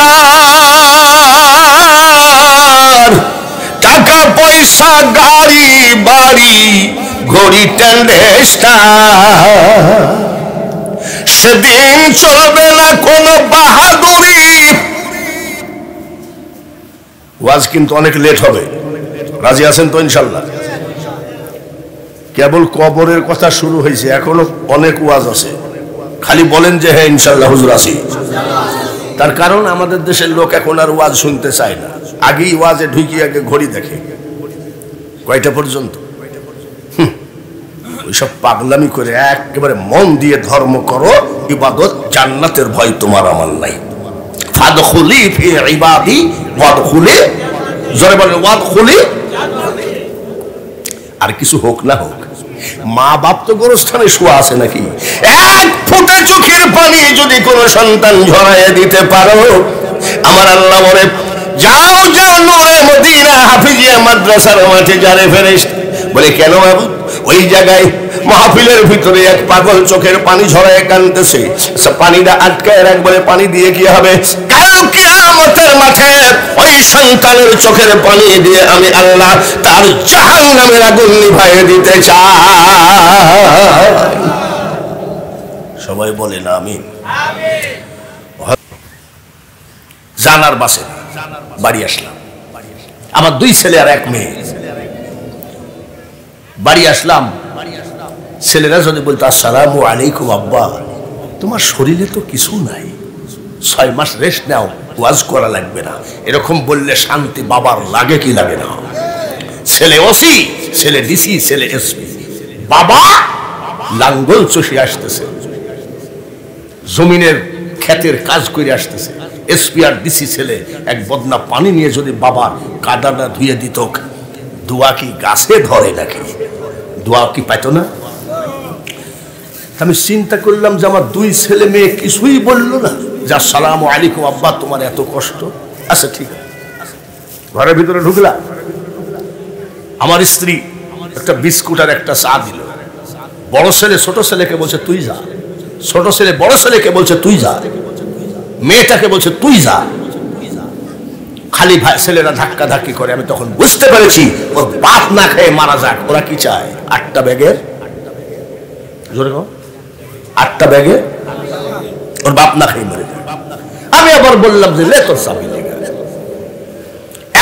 টাকা পয়সা গাড়ি বাড়ি ঘড়ি টেন্ডেস্টা, সেদিন চলবে না কোনো বাহাদুরি। ওয়াজ কিন্তু অনেক লেট হবে, রাজি আছেন তো ইনশাল্লাহ? কেবল কবরের কথা শুরু হয়েছে, এখনো অনেক ওয়াজ আছে। খালি বলেন যে হ্যাঁ ইনশাল্লাহ হুজুর আছি। তার কারণ আমাদের দেশের লোক এখন আর ওয়াজ শুনতে চায় না। আগেই ওয়াজে ঢুকি আগে ঘড়ি দেখে কয়টা পর্যন্ত। ওইসব পাগলামি করে একেবারে মন দিয়ে ধর্ম করো, ইবাদত, জান্নাতের ভয় তোমার আমার নাই। ফাদখুলি ফি ইবাদি ওয়াদখুলি, জোরে বলেন ওয়াদখুলি। আর কিছু হোক না হোক, মা বাপ তো গোরস্থানে শোয়া আছে নাকি? এক ফোঁটা চোখের পানি যদি কোনো সন্তান ঝরাইয়া দিতে পারো, আমার আল্লাহ বলে যাও যাও নূরে মদিনা হাফিজিয়া মাদ্রাসার মাঠে যারে ফেরেশতা। বলে কেন বাবু? ওই জায়গায় মাহফিলের ভিতরে এক পাগল চোখের পানি ঝরায় কাঁদতেছে, পানিটা আটকায় রাখবলে পানি দিয়ে কি হবে? কাল কিয়ামতের মাঠে ওই সন্তানের চোখের পানি দিয়ে আমি আল্লাহ তার জাহান্নামের আগুন নিভাইয়ে দিতে চাই। সবাই বলে না আমিন। জানার বাসে বাড়ি আসলাম, আমার 2 ছেলে আর 1 মেয়ে। বাড়ি আসলাম, ছেলেরা যদি বলতো আসসালামু আলাইকুম আব্বা, তোমার শরীরে তো কিছু নাই, 6 মাস রেস্ট নাও, ওয়াজ করা লাগবে না, এরকম বললে শান্তি বাবার লাগে কি লাগে না? ছেলে ওসি, ছেলে ডিসি, ছেলে এসপি, বাবা লাঙ্গল চষে আসতেছে, জমিনের ক্ষেতের কাজ করে আসতেছে। এসপি আর ডিসি ছেলে এক বদনা পানি নিয়ে যদি বাবার কাদাটা ধুয়ে দিত, দোয়া কি গাছে ধরে নাকি? দোয়া কি পাইতো না? আমি চিন্তা করলাম যে আমার 2 ছেলে মেয়ে কিছুই বললো না, যে আসসালামু আলাইকুম আব্বা তোমার এত কষ্ট। আচ্ছা ঠিক আছে, ঘরের ভিতরে ঢুকলাম, আমার স্ত্রী একটা বিস্কুট আর একটা চা দিল। বড় ছেলে ছোট ছেলেকে বলছে তুই যা, ছোট ছেলে বড় ছেলেকে বলছে তুই যা, মেয়েটাকে বলছে তুই যা। খালি ভাই ছেলেরা ধাক্কা ধাক্কি করে। আমি তখন বুঝতে পেরেছি ওর বাপ না খেয়ে মারা যাক, ওরা কি চায়? 8টা ব্যাগের, জোরে কও, 8টা ব্যাগে ওর বাপ না খেয়ে মরে যায়। আমি আবার বললাম যে লে তোর চাবি লেগে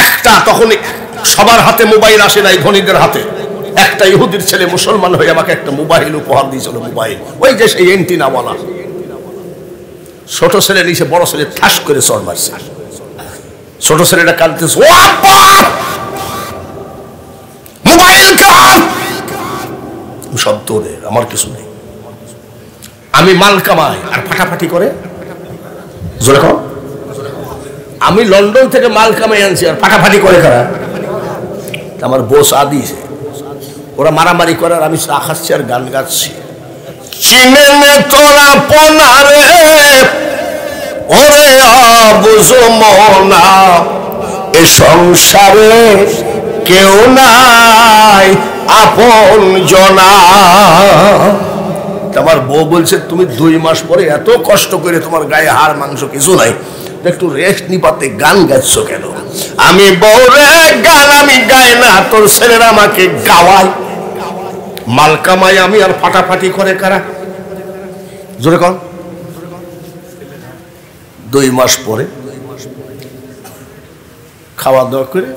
একটা। তখন সবার হাতে মোবাইল আসে নাই, ধনীদের হাতে। একটা ইহুদির ছেলে মুসলমান হয়ে আমাকে একটা মোবাইল উপহার দিয়েছিল, মোবাইল ওই যে সেই এন্টিনাওয়ালা। ছোট ছেলে নিচে, বড় ছেলে ঠাস করে চড় মারছে। ছোট ছেলেটা কাঁদতেছে, ও আব্বা মোবাইল কার? শব্দ ওদের, আমার কিছু নেই। আমি মাল কামাই আর ফাটাফাটি করে, জোরে কও, আমি লন্ডন থেকে মাল কামাই আনছি আর ফাটাফাটি করে কারা? আমার বস আদিছে, ওরা মারামারি করে আর আমি চা খাচ্ছি আর গান গাচ্ছি। চিনে নে তোরা পনারে ওরে বুঝো মনা, এ সংসারে কেউ নাই আপন জনা। আমার বউ বলছে তুমি 2 মাস পরে এত কষ্ট করে, তোমার গায়ে হাড় মাংস কিছু নাই, একটু রেস্ট নিপাতে গান গাইছো কেন? আমি বউরে গান আমি গাই না, তোর ছেলেরা আমাকে গাওয়ায়। মাল কামাই আমি আর ফাটাফাটি করে কারা? জোরে কন। 2 মাস পরে খাওয়া দাওয়া করে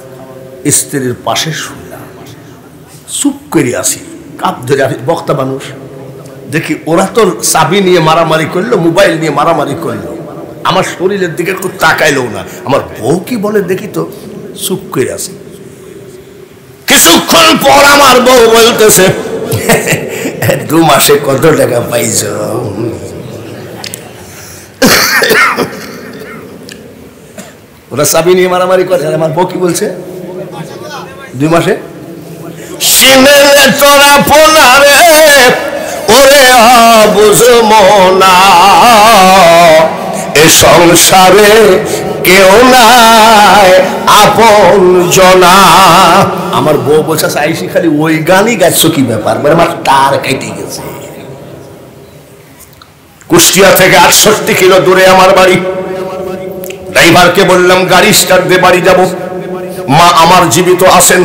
স্ত্রীর পাশে শুনলাম, চুপ করে আসি, কাপ ধরে আসি, বক্তা মানুষ। দেখি ওরা তো চাবি নিয়ে মারামারি করলো, মোবাইল নিয়ে মারামারি করলো, আমার শরীরের দিকে একটু তাকাইলো না। আমার বউ কি বলে দেখি তো, চুপ করে আসি। কিছুক্ষণ পর আমার বউ বলতেছে 2 মাসে কত টাকা পাইছ? ওরা চাবি নিয়ে মারামারি করে, আমার বউ কি বলছে 2 মাসে। সিনে তোরা পোনারে ওরে বুঝো মনা, এ সংসারে কেউ নাই আপন জনা। আমার বউ বলছে আইসি খালি ওই গানই গাইছো, কি ব্যাপার? মানে আমার তার কেটে গেছে। কুষ্টিয়া থেকে 68 কিলো দূরে আমার বাড়ি। ড্রাইভারকে বললাম গাড়ি স্টার্ট দিয়ে বাড়ি যাব। মা আমার জীবিত আছেন,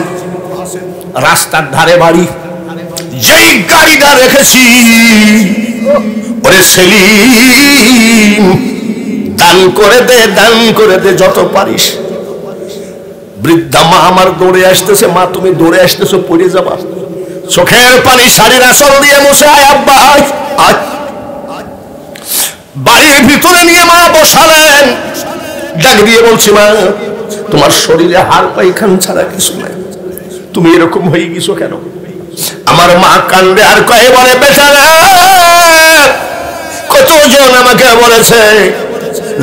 রাস্তার ধারে বাড়ি। যেই গাড়িটা রেখেছি, ওরে সেলিম দান করে দে, দান করে দে যত পারিস। বৃদ্ধা মা আমার দৌড়ে আসতেছে, মা তুমি দৌড়ে আসতেছো, পড়ে যাবা। চোখের পানি শাড়ির আঁচল দিয়ে মুছে আয় আব্বা আয়। বাড়ির ভিতরে নিয়ে মা বসালেন, ডাক দিয়ে বলছি মা তোমার শরীরে হাড় পাইখান ছাড়া কিছু নাই, তুমি এরকম হয়ে গেছো কেন? আমার মা কান্দে আর কয়ে বলে বেচারা কতজন আমাকে বলেছে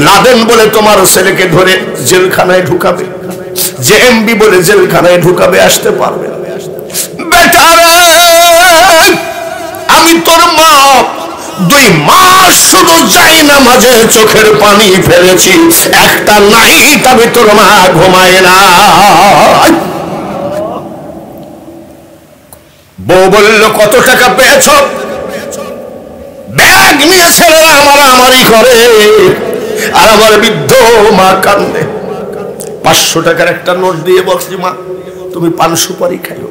লাদেন বলে তোমার ছেলেকে ধরে জেলখানায় ঢুকাবে, জেএমবি বলে জেলখানায় ঢুকাবে, আসতে পারবে না। বেটারা আমি তোর মা 2 মাস শুধু যাই না মাঝে চোখের পানি ফেলেছি, একটা নাইট আমি তোর মা ঘুমায় না। বউ বলল কত টাকা পেয়েছ? ব্যাগ নিয়ে ছেলেরা মারামারি করে, আর আমার বৃদ্ধ মা কান্দে। 500 টাকার একটা নোট দিয়ে বলছি, মা তুমি পান সুপারি খাইও।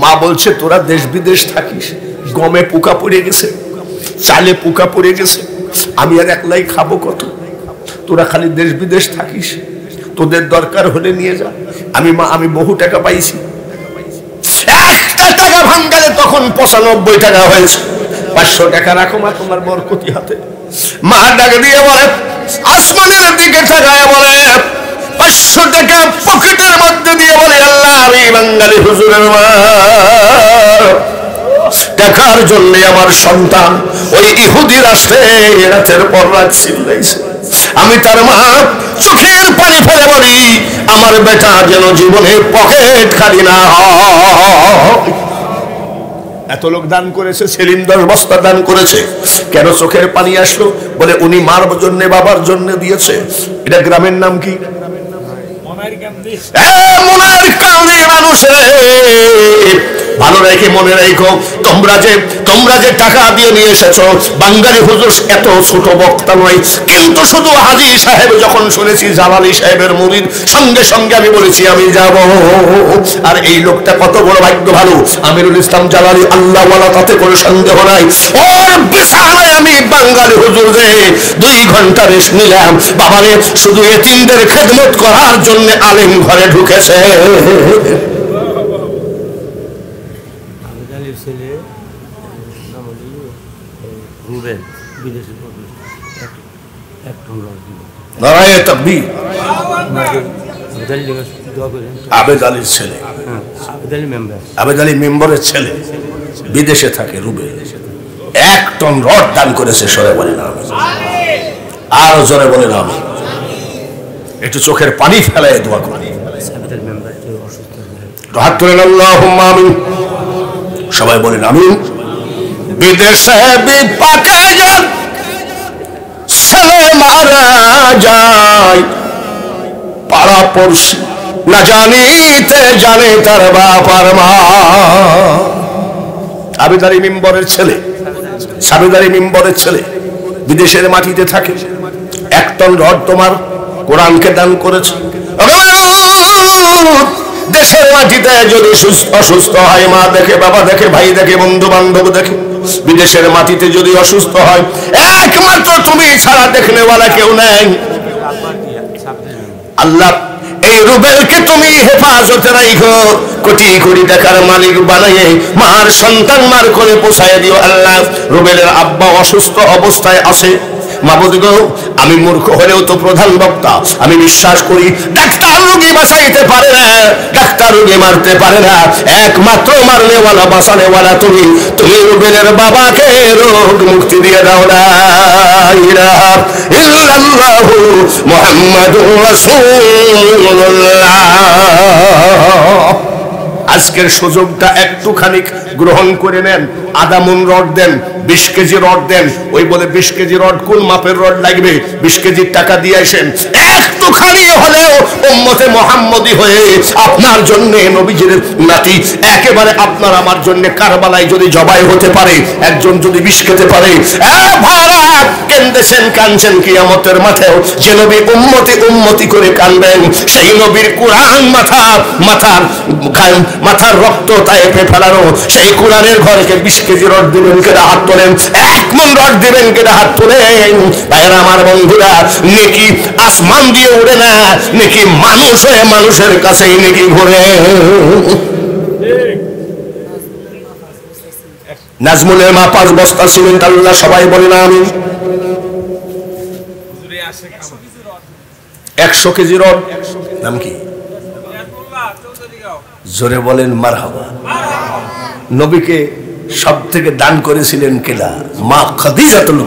মা বলছে তোরা দেশ বিদেশ থাকিস, গমে পোকা পড়ে গেছে, চালে পোকা পড়ে গেছে, আমি আর একলাই খাবো কত? তোরা খালি দেশ বিদেশ থাকিস, তোদের দরকার হলে নিয়ে যা। আমি বহু টাকা পাইছি। একটা টাকা ভাঙ্গালে তখন 95 টাকা হয়েছে। 500 টাকা রাখো মা, তোমার বরকতি হাতে। মা ডাক দিয়ে বলে, আসমানের দিকে তাকায় বলে, 500 টাকা পকেটের মধ্যে দিয়ে বলে, আল্লাহ আমি বাঙালি হুজুরের মা, দেখার জন্য আমার সন্তান ওই ইহুদি রাষ্ট্রে রাতের পর রাত চিল্লাইছে। আমি তার মা চোখের পানি ফেলে বলি, আমার বেটা যেন জীবনে পকেট খালি না হয়। এত লোক দান করেছে, সেলিম 10 বস্তা দান করেছে। কেন চোখের পানি আসলো? বলে উনি মার জন্য বাবার জন্য দিয়েছে। এটা গ্রামের নাম কি? মনের কান্দি মানুষের। ভালো রেখে মনে রেখো, তোমরা যে টাকা দিয়ে নিয়ে এসেছো, বাঙালি হুজুর এত ছোট বক্তা নয়, কিন্তু শুধু হাজী সাহেব যখন শুনেছি জালালি সাহেবের মুরিদ, সঙ্গে সঙ্গে আমি বলেছি আমি যাব। আর এই লোকটা কত বড় ভাগ্য ভালো, আমিরুল ইসলাম জালালি আল্লাহওয়ালা, তাতে কোনো সন্দেহ নাই। ওর বিছানায় আমি বাঙালি হুজুর রে 2 ঘন্টা রেস্ট নিলাম। বাবারে শুধু এতিমদের খেদমত করার জন্য আলেম ঘরে ঢুকেছে। আবেদ আলীর ছেলে, আবেদ আলী মেম্বারের ছেলে, বিদেশে থাকে রুবেল, 1 টন রড দান করেছে। সরে বলে না, আর জোরে বলে না, আমি একটু চোখের পানি ফেলায় দোয়া করি। হাত তুলেন আল্লাহুম্মা আমিন, সবাই বলেন আমিন। বিদেশে বিপাকে যান ছেলে মারা যায়, পাড়া পড়শি না জানিতে জানে তার বাবার মা। আবেদারি মেম্বরের ছেলে, সাবেদারি মেম্বরের ছেলে, বিদেশের মাটিতে থাকে। 1 টন রড তোমার কোরআনকে দান করেছে। দেশের মাটিতে যদি অসুস্থ হয়, মা দেখে, বাবা দেখে, ভাই দেখে, বন্ধু বান্ধব দেখে, বিদেশের মাটিতে যদি অসুস্থ হয়, একমাত্র তুমি ছাড়া দেখনেওয়ালা কেউ নেই। আল্লাহ এই রুবেলকে তুমি হেফাজতে রাখো, কোটি কোটি টাকার মালিক বানিয়ে মার সন্তান মার কোলে পৌঁছায় দিও। আল্লাহ রুবেলের আব্বা অসুস্থ অবস্থায় আছে। মাবুদ গো, আমি মূর্খ হলেও তো প্রধান বক্তা, আমি বিশ্বাস করি ডাক্তার রোগী বাঁচাইতে পারে না, ডাক্তার রোগী মারতে পারে না, একমাত্র মারনেওয়ালা বাঁচানেওয়ালা তুমি। তুমি রুবেলের বাবাকে রোগ মুক্তি দিয়ে দাও। লা ইলাহা ইল্লাল্লাহু মুহাম্মাদুর রাসূলুল্লাহ। আজকের সুযোগটা একটুখানি গ্রহণ করে নেন। আধা মন রড দেন, 20 কেজি রড দেন। ওই বলে 20 কেজি রড কোন মাপের রড লাগবে? 20 কেজির টাকা দিয়ে আসেন। একটুখানি হলেও উম্মতে মুহাম্মদী হয়ে আপনার জন্য নবীজির নাতি একেবারে আপনার আমার জন্য কারবালায় যদি জবাই হতে পারে, একজন যদি বিষ খেতে পারে, ভাইরা কেন্দেছেন কাঁদছেন কিয়ামতের মাঠেও, যে নবী উম্মতি করে কাঁদবেন, সেই নবীর কোরআন মাথার রক্ত তায়েফে ফেলানো, সেই কোরআনের ঘরকে 20 কেজি রড দিবেন কেটে হাত তোলেন, 1 মণ রড দিবেন কেটে হাত তোলেন। ভাইরা আমার বন্ধুরা, নেকি আসমান দিয়ে উড়ে না, নেকি মানুষ হয়ে মানুষের কাছেই নেকি ঘুরে। নাজমুলের মা 5 বস্তা সিমেন্ট, আল্লাহ সবাই বলে না আমি। 100 কেজি রড, নাম কি? জোরে বলেন মারহাবা। নবীকে সব থেকে দান করেছিলেন কেলা? মা খাদিজাতুল